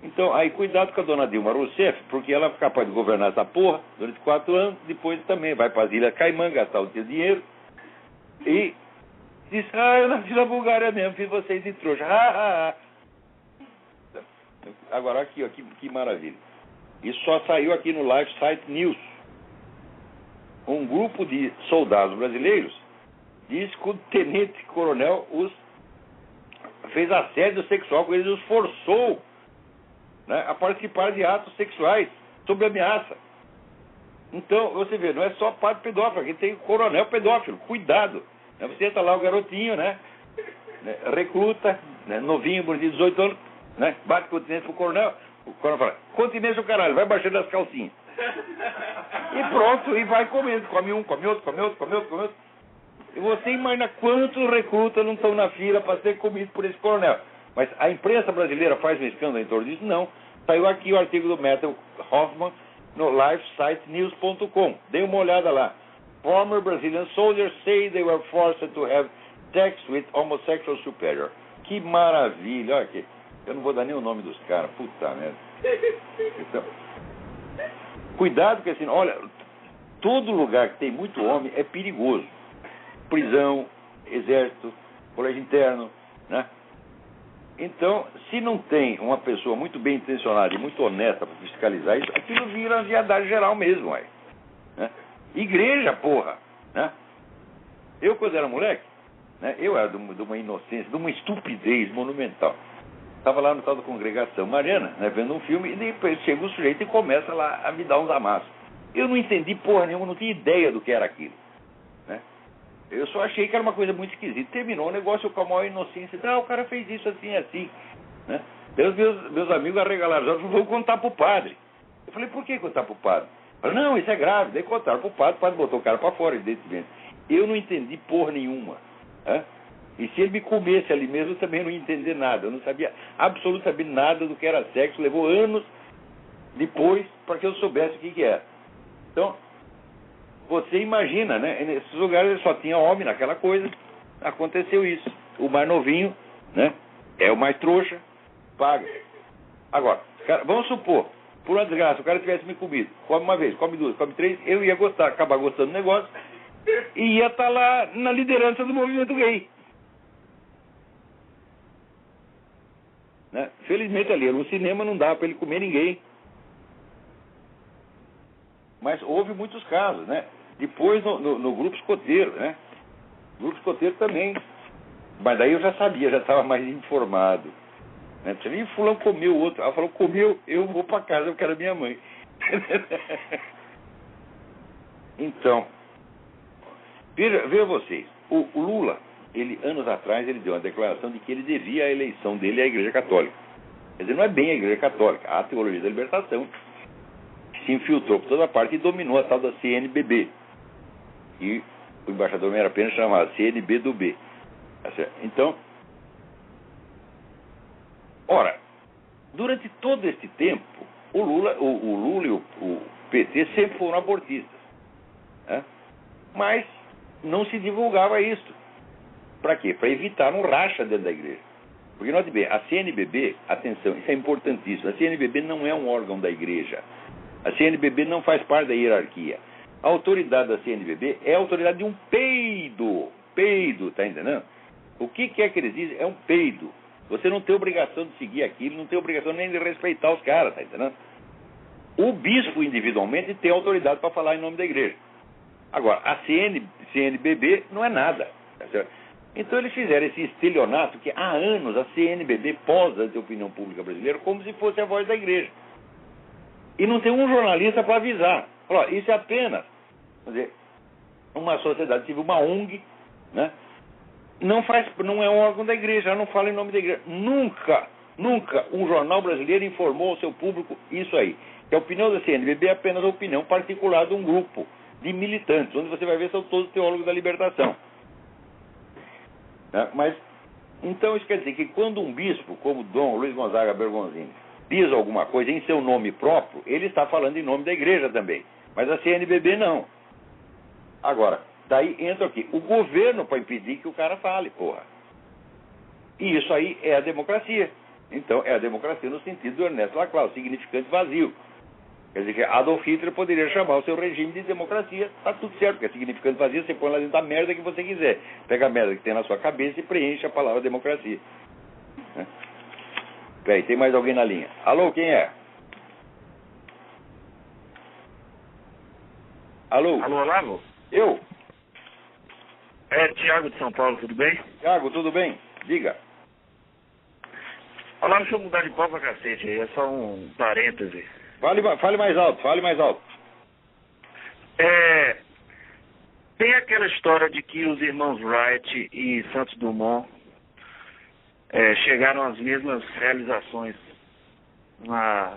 Então, aí cuidado com a dona Dilma Rousseff, porque ela é capaz de governar essa porra durante 4 anos, depois também vai para as Ilhas Caimã gastar o seu dinheiro e Diz, eu nasci na Bulgária mesmo, fiz vocês de trouxa. Agora aqui, ó, que maravilha. Isso só saiu aqui no Live Site News. Um grupo de soldados brasileiros diz que o tenente-coronel fez assédio sexual com eles, os forçou, né, a participar de atos sexuais sob ameaça. Então, você vê, não é só padre pedófilo, aqui tem coronel pedófilo, cuidado. Né? Você está lá, o garotinho, né, recluta, né, novinho, bonitinho, 18 anos, né, bate continência pro coronel, o coronel fala, continência o caralho, vai baixando as calcinhas. E pronto, e vai comendo, come um, come outro, come outro, come outro, come outro. E você imagina quantos recrutas não estão na fila para ser comido por esse coronel. Mas a imprensa brasileira faz um escândalo em torno disso? Não. Saiu aqui o artigo do Matthew Hoffman no lifesitenews.com. Dê uma olhada lá. Former Brazilian soldiers say they were forced to have sex with homosexual superior. Que maravilha. Olha aqui. Eu não vou dar nem o nome dos caras. Puta merda. Então, cuidado que assim, olha, todo lugar que tem muito homem é perigoso. Prisão, exército, colégio interno, né? Então, se não tem uma pessoa muito bem intencionada e muito honesta para fiscalizar isso, aquilo vira viadagem geral mesmo, aí, né? Igreja, porra, né? Eu, quando era moleque, né, eu era de uma inocência, de uma estupidez monumental. Estava lá no tal da Congregação Mariana, né, vendo um filme, e depois chega o sujeito e começa lá a me dar uns amassos. Eu não entendi porra nenhuma, não tinha ideia do que era aquilo, né? Eu só achei que era uma coisa muito esquisita. Terminou o negócio com a maior inocência. O cara fez isso assim, assim, né? Daí os meus amigos arregalaram os olhos e falaram, vou contar pro padre. Eu falei, por que contar pro padre? Falaram, não, isso é grave. Daí contaram pro padre, o padre botou o cara pra fora. Eu não entendi porra nenhuma, né? E se ele me comesse ali mesmo, eu também não ia entender nada. Eu não sabia absolutamente nada do que era sexo. Levou anos depois para que eu soubesse o que era. Então, você imagina, né? Nesses lugares só tinha homem naquela coisa. Aconteceu isso. O mais novinho, né? É o mais trouxa, paga. Agora, cara, vamos supor, por uma desgraça, o cara tivesse me comido. Come uma vez, come duas, come três, eu ia gostar, acabar gostando do negócio e ia estar lá na liderança do movimento gay. Né? Felizmente ali, no cinema não dava para ele comer ninguém. Mas houve muitos casos, né? Depois no grupo escoteiro, né? Grupo escoteiro também. Mas daí eu já sabia, já estava mais informado. Né? E fulano comeu o outro. Ela falou, comeu, eu vou para casa, eu quero a minha mãe. Então, veja vocês, o Lula, ele, anos atrás, ele deu uma declaração de que ele devia a eleição dele à Igreja Católica. Quer dizer, não é bem a Igreja Católica, a Teologia da Libertação se infiltrou por toda parte e dominou a tal da CNBB. E o embaixador Meira Pena chamava CNB do B. Então, ora, durante todo este tempo, o Lula e o PT sempre foram abortistas, né? Mas não se divulgava isso. Para quê? Para evitar um racha dentro da igreja. Porque, note bem, a CNBB, atenção, isso é importantíssimo, a CNBB não é um órgão da igreja. A CNBB não faz parte da hierarquia. A autoridade da CNBB é a autoridade de um peido. Peido, tá entendendo? O que é que eles dizem? É um peido. Você não tem obrigação de seguir aquilo, não tem obrigação nem de respeitar os caras, tá entendendo? O bispo, individualmente, tem autoridade para falar em nome da igreja. Agora, a CNBB não é nada, tá certo? Então eles fizeram esse estelionato que há anos a CNBB posa ante a opinião pública brasileira como se fosse a voz da igreja. E não tem um jornalista para avisar. Olha, isso é apenas, quer dizer, uma sociedade civil, uma ONG, né? Não é um órgão da igreja, ela não fala em nome da igreja. Nunca um jornal brasileiro informou ao seu público isso aí. Que a opinião da CNBB é apenas a opinião particular de um grupo de militantes, onde você vai ver são todos teólogos da libertação. Né? Mas, então isso quer dizer que quando um bispo, como Dom Luiz Gonzaga Bergonzini, diz alguma coisa em seu nome próprio, ele está falando em nome da igreja também. Mas a CNBB não. Agora, daí entra aqui o governo para impedir que o cara fale, porra. E isso aí é a democracia. Então, é a democracia no sentido do Ernesto Laclau, significante vazio. Quer dizer que Adolf Hitler poderia chamar o seu regime de democracia, tá tudo certo, porque é significante fazer, você põe lá dentro da merda que você quiser. Pega a merda que tem na sua cabeça e preenche a palavra democracia. Né? Peraí, tem mais alguém na linha. Alô, quem é? Alô? Alô, Olavo? Eu? É Tiago de São Paulo, tudo bem? Tiago, tudo bem? Diga. Olavo, deixa eu mudar de pau pra cacete aí, é só um parêntese. Fale mais alto, fale mais alto. Tem aquela história de que os irmãos Wright e Santos Dumont chegaram às mesmas realizações na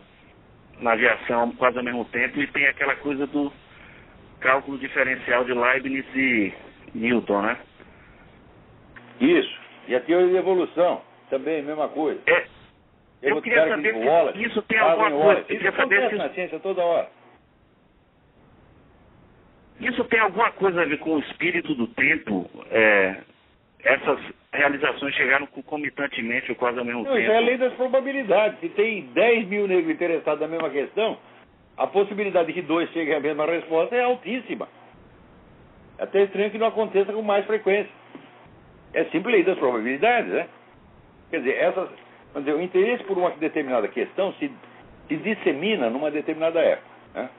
aviação quase ao mesmo tempo, e tem aquela coisa do cálculo diferencial de Leibniz e Newton, né? Isso. E a teoria de evolução, também, mesma coisa. Eu queria saber se isso tem alguma coisa. Eu queria saber se na ciência toda hora. Isso tem alguma coisa a ver com o espírito do tempo? Essas realizações chegaram concomitantemente ou quase ao mesmo tempo? Isso é a lei das probabilidades. Se tem 10 mil negros interessados na mesma questão, a possibilidade de que 2 cheguem à mesma resposta é altíssima. É até estranho que não aconteça com mais frequência. É simples lei das probabilidades, né? Quer dizer, vamos dizer, o interesse por uma determinada questão se dissemina numa determinada época, né?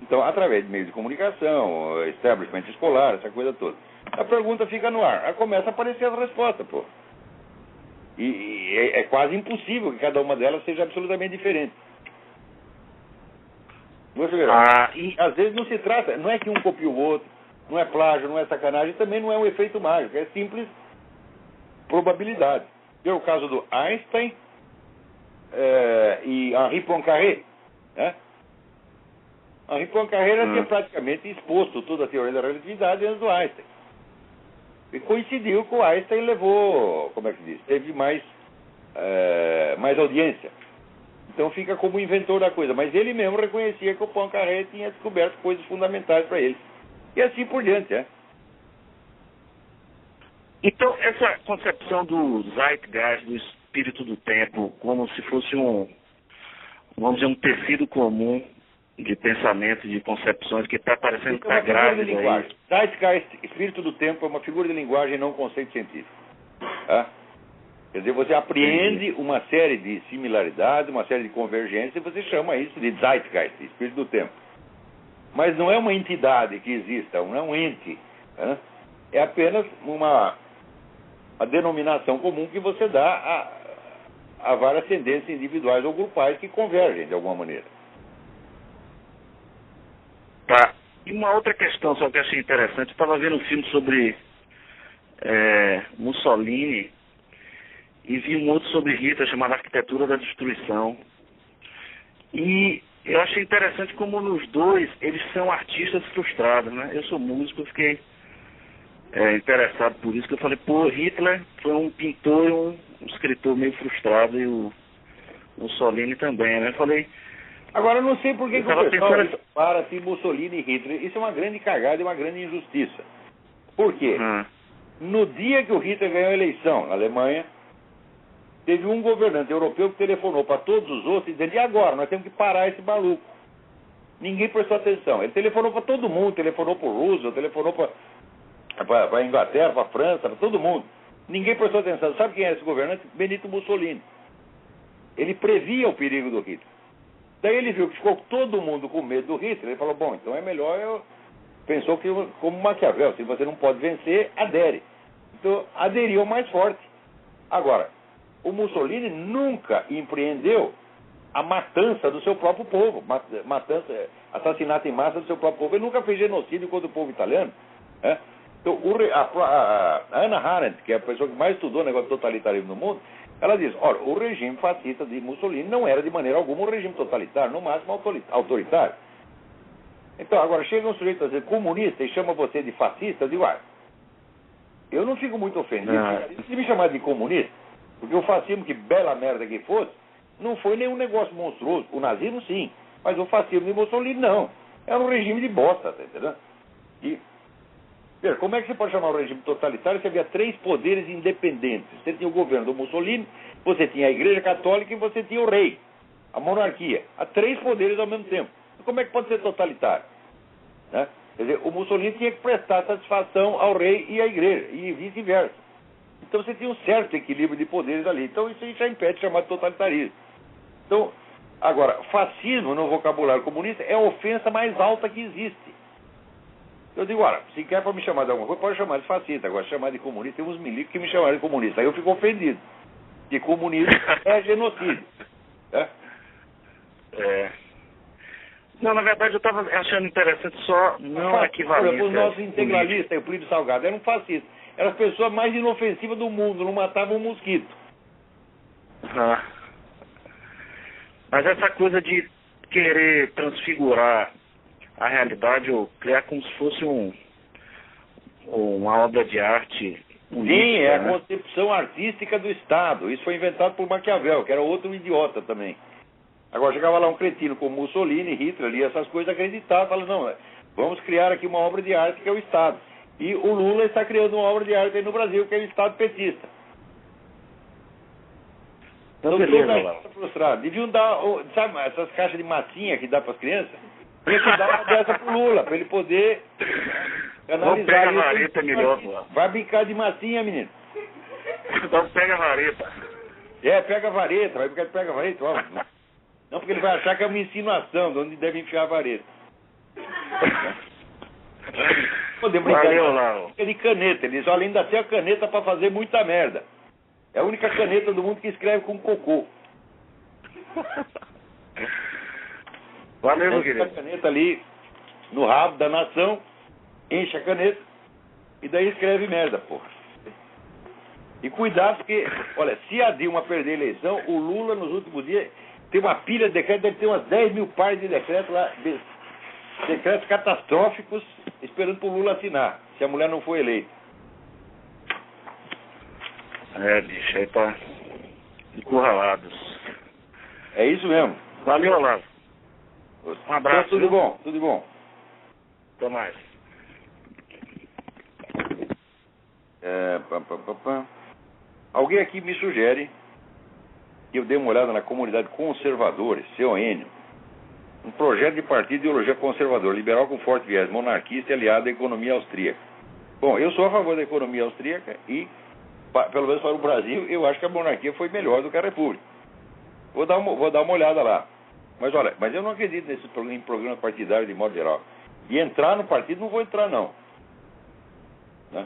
Então, através de meios de comunicação, establishment escolar, essa coisa toda. A pergunta fica no ar. Aí começa a aparecer as respostas, pô. E é quase impossível que cada uma delas seja absolutamente diferente. Às vezes não se trata, não é que um copia o outro, não é plágio, não é sacanagem, também não é um efeito mágico, é simples probabilidade. Tem o caso do Einstein e Henri Poincaré, né? Henri Poincaré tinha praticamente exposto toda a teoria da relatividade antes do Einstein. E coincidiu que o Einstein levou, como é que diz, teve mais audiência. Então fica como inventor da coisa. Mas ele mesmo reconhecia que o Poincaré tinha descoberto coisas fundamentais para ele. E assim por diante, né? Então, essa concepção do Zeitgeist, do espírito do tempo, como se fosse vamos dizer, um tecido comum de pensamento, de concepções, que está parecendo que está grávido aí. Zeitgeist, espírito do tempo, é uma figura de linguagem, não um conceito científico. Tá? Quer dizer, você apreende uma série de similaridades, uma série de convergências, e você chama isso de Zeitgeist, espírito do tempo. Mas não é uma entidade que exista, não é um ente. Né? É apenas uma denominação comum que você dá a várias tendências individuais ou grupais que convergem de alguma maneira. Tá. E uma outra questão só que eu achei interessante, eu estava vendo um filme sobre Mussolini e vi um outro sobre Hitler chamado Arquitetura da Destruição. E eu achei interessante como nos dois eles são artistas frustrados, né? Eu sou músico, eu fiquei interessado por isso, que eu falei, pô, Hitler foi um pintor e um escritor meio frustrado, e o Mussolini também, né? Eu falei... Agora, eu não sei por que o pessoal para assim Mussolini e Hitler. Isso é uma grande cagada e uma grande injustiça. Por quê? No dia que o Hitler ganhou a eleição na Alemanha, teve um governante europeu que telefonou para todos os outros dizendo, e agora? Nós temos que parar esse maluco. Ninguém prestou atenção. Ele telefonou para todo mundo, telefonou para o Roosevelt, telefonou para a Inglaterra, para a França, para todo mundo. Ninguém prestou atenção. Sabe quem é esse governante? Benito Mussolini. Ele previa o perigo do Hitler. Daí ele viu que ficou todo mundo com medo do Hitler. Ele falou, bom, então é melhor Pensou que, como Maquiavel, se você não pode vencer, adere. Então, aderiu mais forte. Agora, o Mussolini nunca empreendeu a matança do seu próprio povo. Assassinato em massa do seu próprio povo. Ele nunca fez genocídio contra o povo italiano. Né? Então, a Hannah Arendt, que é a pessoa que mais estudou o negócio de totalitarismo no mundo, ela diz, olha, o regime fascista de Mussolini não era de maneira alguma um regime totalitário, no máximo autoritário. Então, agora chega um sujeito a dizer comunista e chama você de fascista, eu digo, eu não fico muito ofendido se me chamar de comunista, porque o fascismo, que bela merda que fosse, não foi nenhum negócio monstruoso. O nazismo sim, mas o fascismo de Mussolini não. Era um regime de bosta, tá entendendo? E como é que você pode chamar o regime totalitário se havia 3 poderes independentes? Você tinha o governo do Mussolini, você tinha a Igreja Católica e você tinha o rei, a monarquia. Há 3 poderes ao mesmo tempo. como é que pode ser totalitário? Né? Quer dizer, o Mussolini tinha que prestar satisfação ao rei e à igreja, e vice-versa. Então você tinha um certo equilíbrio de poderes ali. Então isso aí já impede de chamar de totalitarismo. Então, agora, fascismo no vocabulário comunista é a ofensa mais alta que existe. Eu digo, olha, se quer para me chamar de alguma coisa, pode chamar de fascista. Agora, chamar de comunista, tem uns milicos que me chamaram de comunista. Aí eu fico ofendido. Que comunismo é genocídio. Né? É. Não, na verdade eu estava achando interessante só não equivalência. Os nossos integralistas, o Plínio Salgado, eram fascistas. Eram as pessoas mais inofensivas do mundo, não matavam um mosquito. Ah. Mas essa coisa de querer transfigurar a realidade ou criar como se fosse uma obra de arte política. Sim, é a concepção artística do Estado. Isso foi inventado por Maquiavel, que era outro idiota também. Agora chegava lá um cretino como Mussolini, Hitler, ali essas coisas, acreditava, falava, não, vamos criar aqui uma obra de arte que é o Estado. E o Lula está criando uma obra de arte aí no Brasil, que é o Estado petista. Então, beleza, frustrado. Deviam dar, sabe, essas caixas de massinha que dá para as crianças? Tinha que dar uma dessa pro Lula, para ele poder analisar. Pega a vareta melhor, pô. Vai brincar de massinha, menino. Então pega a vareta. É, pega a vareta, vai brincar de pega a vareta, ó. Não, porque ele vai achar que é uma insinuação de onde deve enfiar a vareta. Podemos brincar de caneta. Eles olha, ainda tem a caneta para fazer muita merda. É a única caneta do mundo que escreve com cocô. Valeu, meu querido. A caneta ali no rabo da nação, enche a caneta e daí escreve merda, porra. E cuidado porque, olha, se a Dilma perder a eleição, o Lula nos últimos dias tem uma pilha de decretos, deve ter umas 10 mil páginas de decretos lá, decretos catastróficos, esperando pro Lula assinar, se a mulher não for eleita. É, bicho, aí tá encurralados. É isso mesmo. Valeu, Olavo. Um abraço. Então, tudo bom, tudo bom. Até mais. Alguém aqui me sugere que eu dê uma olhada na comunidade conservadores, CON, um projeto de partido de ideologia conservadora, liberal com forte viés monarquista e aliado à economia austríaca. Bom, eu sou a favor da economia austríaca e, pelo menos para o Brasil, eu acho que a monarquia foi melhor do que a república. Vou dar uma olhada lá. Mas olha, eu não acredito em programa partidário de modo geral. E entrar no partido não vou entrar, não. Né?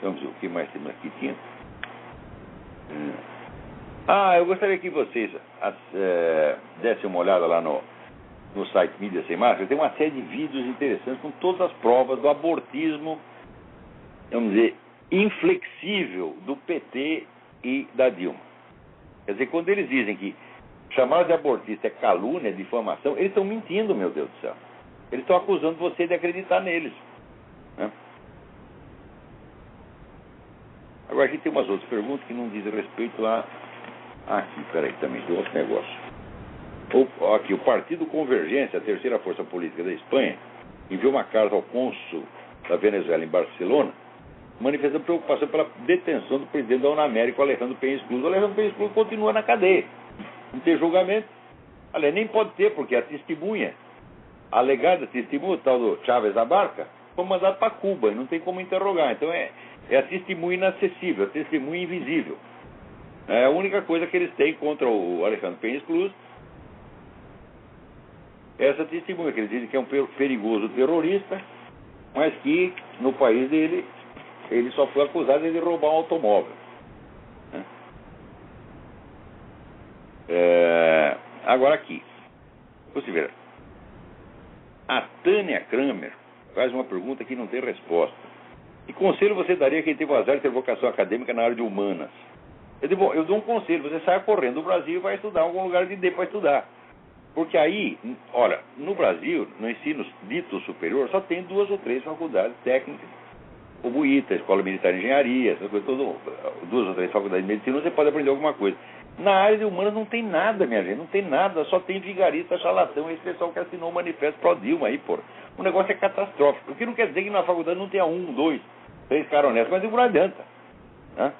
Vamos ver o que mais temos aqui. Eu gostaria que vocês dessem uma olhada lá no site Mídia Sem Máscara. Tem uma série de vídeos interessantes com todas as provas do abortismo, vamos dizer, inflexível do PT e da Dilma. Quer dizer, quando eles dizem que chamar de abortista é calúnia, é difamação, eles estão mentindo, meu Deus do céu. Eles estão acusando você de acreditar neles. Né? Agora aqui tem umas outras perguntas que não dizem respeito a... Aqui, peraí, também tem outro negócio. Aqui, o Partido Convergência, a terceira força política da Espanha, enviou uma carta ao cônsul da Venezuela em Barcelona, manifestando preocupação pela detenção do presidente da Unamérica, Alejandro Penha Cruz. O Alejandro Penha Cruz continua na cadeia. Não tem julgamento. Aliás, nem pode ter, porque a testemunha, a alegada testemunha, o tal do Chávez Abarca, foi mandado para Cuba e não tem como interrogar. Então é a testemunha inacessível, a testemunha invisível. É a única coisa que eles têm contra o Alejandro Penha Cruz. Essa testemunha, que eles dizem que é um perigoso terrorista, mas que no país dele ele só foi acusado de roubar um automóvel. Agora aqui, você vê, a Tânia Kramer faz uma pergunta que não tem resposta. Que conselho você daria a quem teve o azar de ter vocação acadêmica na área de humanas? Eu dou um conselho, você sai correndo do Brasil e vai estudar em algum lugar de dê para estudar. Porque aí, olha, no Brasil, no ensino dito superior, só tem 2 ou 3 faculdades técnicas. O BUITA, Escola Militar de Engenharia, essas coisas, 2 ou 3 faculdades de medicina, você pode aprender alguma coisa. Na área de humanas não tem nada, minha gente, não tem nada, só tem vigarista, charlatão, esse pessoal que assinou o manifesto pro Dilma aí, porra. O negócio é catastrófico. O que não quer dizer que na faculdade não tenha 1, 2, 3 caras honestos, mas não adianta. Né?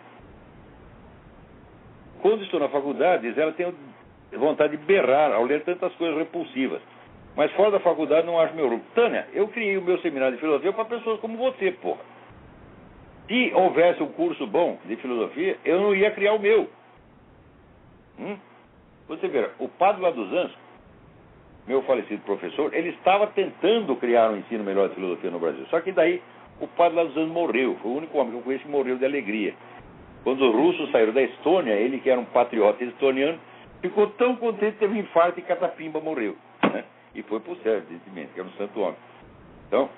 quando estou na faculdade, diz ela, tenho vontade de berrar ao ler tantas coisas repulsivas. Mas fora da faculdade não acho meu grupo. Tânia, eu criei o meu seminário de filosofia para pessoas como você, porra. Se houvesse um curso bom de filosofia, eu não ia criar o meu. Você vê, o padre lá dos Anjos, meu falecido professor, ele estava tentando criar um ensino melhor de filosofia no Brasil. Só que daí o padre lá dos Anjos morreu. Foi o único homem que eu conheço que morreu de alegria. Quando os russos saíram da Estônia, ele que era um patriota estoniano, ficou tão contente que teve um infarto e catapimba morreu. Né? E foi pro céu, evidentemente, que era um santo homem. Então,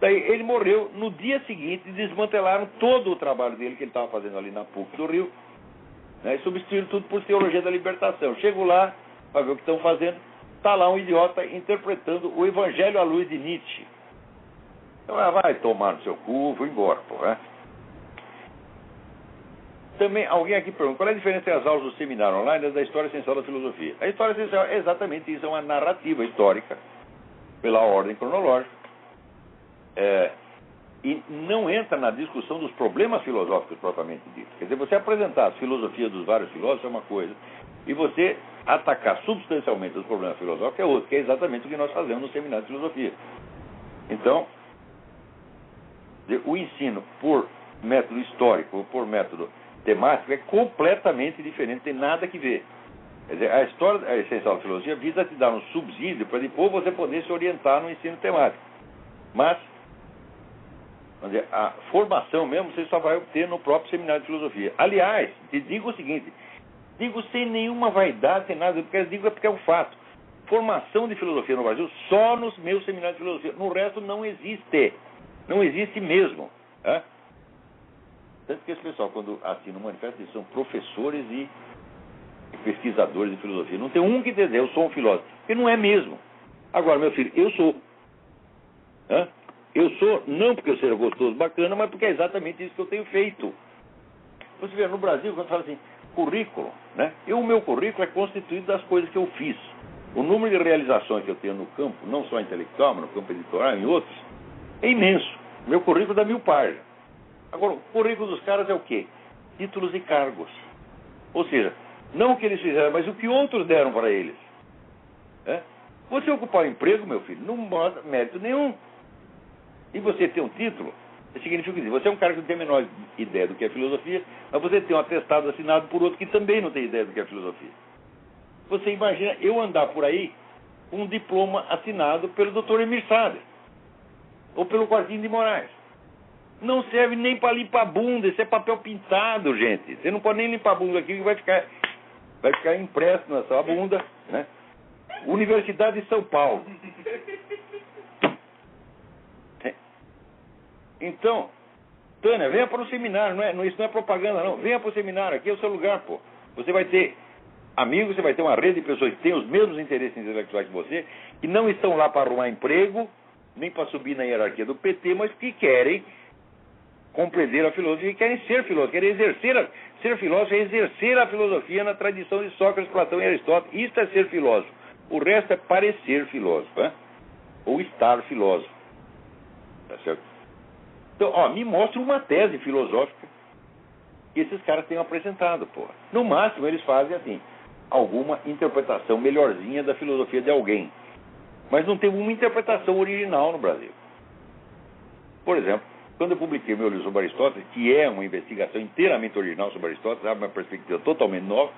daí ele morreu. No dia seguinte, desmantelaram todo o trabalho dele que ele estava fazendo ali na PUC do Rio, né? E substituíram tudo por teologia da libertação. Chego lá para ver o que estão fazendo. Está lá um idiota interpretando o Evangelho à luz de Nietzsche. Então, vai tomar no seu cu, vou embora, pô, né? Também, alguém aqui pergunta, qual é a diferença entre as aulas do seminário online e da história essencial da filosofia? A história essencial é exatamente isso, é uma narrativa histórica, pela ordem cronológica, e não entra na discussão dos problemas filosóficos propriamente ditos. Quer dizer, você apresentar as filosofias dos vários filósofos é uma coisa, e você atacar substancialmente os problemas filosóficos é outra, que é exatamente o que nós fazemos no seminário de filosofia. Então, o ensino por método histórico ou por método temático é completamente diferente, tem nada que ver. Quer dizer, a história essencial da filosofia visa te dar um subsídio para depois você poder se orientar no ensino temático. Mas, vamos dizer, a formação mesmo você só vai obter no próprio seminário de filosofia. Aliás, te digo o seguinte, digo sem nenhuma vaidade, sem nada, porque é um fato. Formação de filosofia no Brasil só nos meus seminários de filosofia. No resto não existe. Não existe mesmo. Né? Tanto que esse pessoal, quando assina o manifesto, eles são professores e pesquisadores de filosofia. Não tem um que dizer, eu sou um filósofo. Porque não é mesmo. Agora, meu filho, eu sou. Né? Eu sou, não porque eu seja gostoso, bacana, mas porque é exatamente isso que eu tenho feito. Você vê, no Brasil, quando fala assim, currículo, né? O meu currículo é constituído das coisas que eu fiz. O número de realizações que eu tenho no campo, não só intelectual, mas no campo editorial, em outros, é imenso. Meu currículo dá 1000 páginas. Agora, o currículo dos caras é o quê? Títulos e cargos. Ou seja, não o que eles fizeram, mas o que outros deram para eles. Você ocupar um emprego, meu filho, não mostra mérito nenhum. E você ter um título, significa que você é um cara que não tem a menor ideia do que é filosofia, mas você tem um atestado assinado por outro que também não tem ideia do que é filosofia. Você imagina eu andar por aí com um diploma assinado pelo Dr. Emir Sader ou pelo Quartinho de Moraes. Não serve nem para limpar a bunda, isso é papel pintado, gente. Você não pode nem limpar a bunda aqui, que vai ficar impresso na sua bunda, né? Universidade de São Paulo. Então, Tânia, venha para o seminário, isso não é propaganda, não. Venha para o seminário, aqui é o seu lugar, pô. Você vai ter amigos, você vai ter uma rede de pessoas que têm os mesmos interesses intelectuais que você, que não estão lá para arrumar emprego, nem para subir na hierarquia do PT, mas que querem compreender a filosofia e querem ser filósofos, querem ser filósofo é exercer a filosofia na tradição de Sócrates, Platão e Aristóteles. Isso é ser filósofo. O resto é parecer filósofo, né? Ou estar filósofo. Tá certo? Então, me mostra uma tese filosófica que esses caras tenham apresentado, porra. No máximo, eles fazem, assim, alguma interpretação melhorzinha da filosofia de alguém. Mas não tem uma interpretação original no Brasil. Por exemplo, quando eu publiquei meu livro sobre Aristóteles, que é uma investigação inteiramente original sobre Aristóteles, abre uma perspectiva totalmente nova,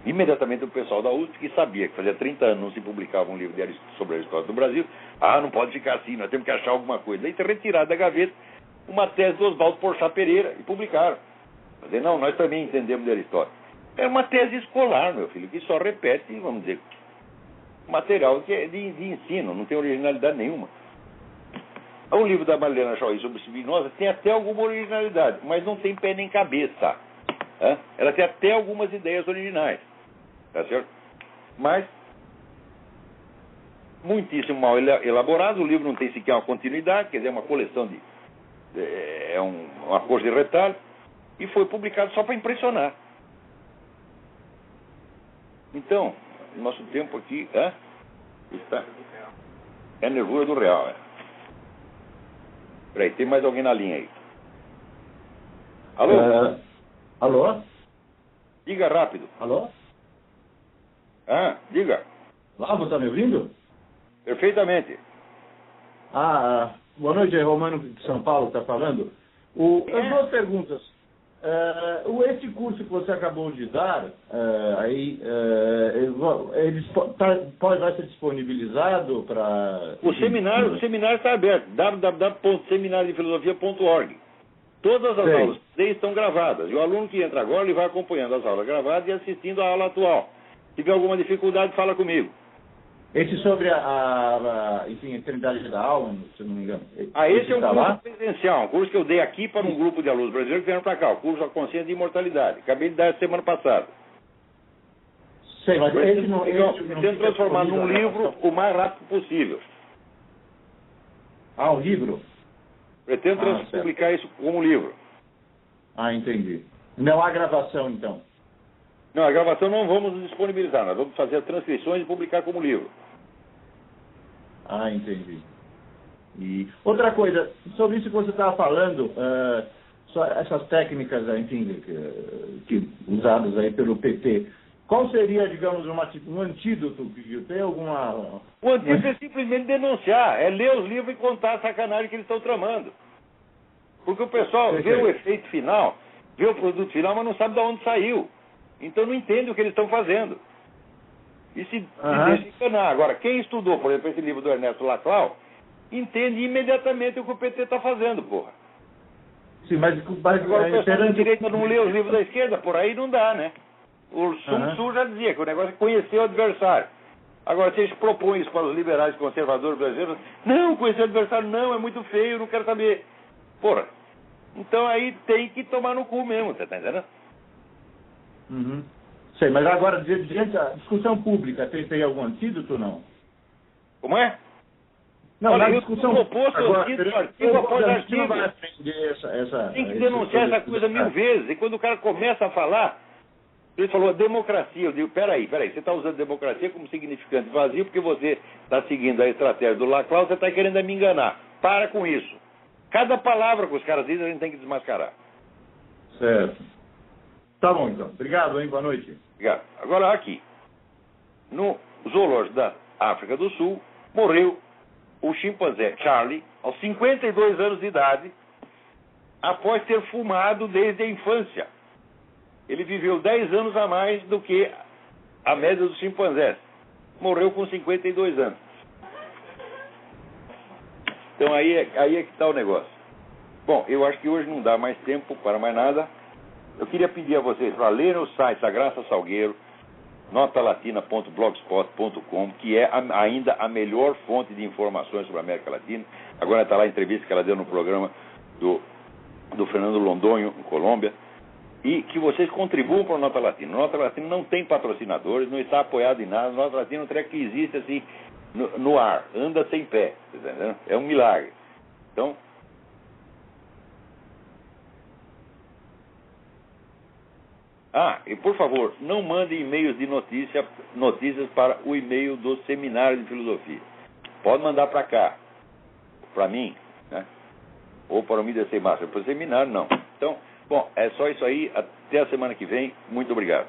imediatamente o pessoal da USP, que sabia que fazia 30 anos não se publicava um livro sobre Aristóteles no Brasil, não pode ficar assim, nós temos que achar alguma coisa. Daí retiraram da gaveta uma tese do Oswaldo Porchat Pereira e publicaram. Dizer, não, nós também entendemos de Aristóteles. É uma tese escolar, meu filho, que só repete, vamos dizer, material que é de ensino, não tem originalidade nenhuma. O livro da Marileana Chauí sobre Spinoza tem até alguma originalidade, mas não tem pé nem cabeça. Ela tem até algumas ideias originais. Tá certo? Mas, muitíssimo mal elaborado, o livro não tem sequer uma continuidade, quer dizer, é uma coleção de... uma coisa de retalho, e foi publicado só para impressionar. Então, nosso tempo aqui está... É a nervura do real, Peraí, tem mais alguém na linha aí? Alô? Alô? Diga rápido. Alô? Diga. Lavo, tá me ouvindo? Perfeitamente. Boa noite, é Romano de São Paulo que está falando. As duas perguntas. Esse curso que você acabou de dar, vai ser disponibilizado para... O seminário está aberto, www.seminariodefilosofia.org. Todas as aulas estão gravadas. E o aluno que entra agora, ele vai acompanhando as aulas gravadas e assistindo a aula atual. Se tiver alguma dificuldade, fala comigo. Esse sobre a eternidade da alma, se não me engano. Esse é um curso presencial, um curso que eu dei aqui para um grupo de alunos brasileiros que vieram para cá, o curso A Consciência de Imortalidade. Acabei de dar essa semana passada. Sei, mas tento transformar num livro o mais rápido possível. Um livro? Pretendo publicar isso como livro. Entendi. Não há gravação, então? Não, a gravação não vamos disponibilizar. Nós vamos fazer as transcrições e publicar como livro. Entendi. E outra coisa, sobre isso que você estava falando, essas técnicas, enfim, que usadas aí pelo PT, qual seria, digamos, um antídoto? Tem alguma... O antídoto é simplesmente denunciar, é ler os livros e contar a sacanagem que eles estão tramando. Porque o pessoal vê o efeito final, vê o produto final, mas não sabe de onde saiu. Então não entende o que eles estão fazendo. E se deixa enganar. Agora, quem estudou, por exemplo, esse livro do Ernesto Laclau, entende imediatamente o que o PT está fazendo, porra. Sim, mas agora o pessoal da direita não lê os livros da esquerda, por aí não dá, né? O Sun Tzu já dizia que o negócio é conhecer o adversário. Agora, se eles propõem isso para os liberais conservadores brasileiros, não, conhecer o adversário não, é muito feio, não quero saber. Porra, então aí tem que tomar no cu mesmo, você tá entendendo? Sei, mas agora, diante da discussão pública, tem algum antídoto ou não? Como é? Não, olha, na discussão proposto artigo após artigo. Tem que denunciar essa coisa 1000 vezes. E quando o cara começa a falar, ele falou democracia. Eu digo, peraí, você está usando democracia como significante vazio porque você está seguindo a estratégia do Laclau, você está querendo me enganar. Para com isso. Cada palavra que os caras dizem, a gente tem que desmascarar. Certo. Tá bom, então. Obrigado, hein? Boa noite. Obrigado. Agora, aqui. No zoológico da África do Sul, morreu o chimpanzé Charlie, aos 52 anos de idade, após ter fumado desde a infância. Ele viveu 10 anos a mais do que a média dos chimpanzés. Morreu com 52 anos. Então aí é que está o negócio. Bom, eu acho que hoje não dá mais tempo para mais nada. Eu queria pedir a vocês para lerem o site da Graça Salgueiro, notalatina.blogspot.com, que é ainda a melhor fonte de informações sobre a América Latina. Agora está lá a entrevista que ela deu no programa do Fernando Londonho, em Colômbia. E que vocês contribuam para o Nota Latina. O Nota Latina não tem patrocinadores, não está apoiado em nada. O Nota Latina é um treco que existe assim no ar, anda sem pé. Tá entendendo? É um milagre. Então... e por favor, não mandem e-mails de notícias para o e-mail do Seminário de Filosofia. Pode mandar para cá, para mim, né? Ou para o Mídia Sem Máscara. Para o seminário, não. Então, bom, é só isso aí. Até a semana que vem. Muito obrigado.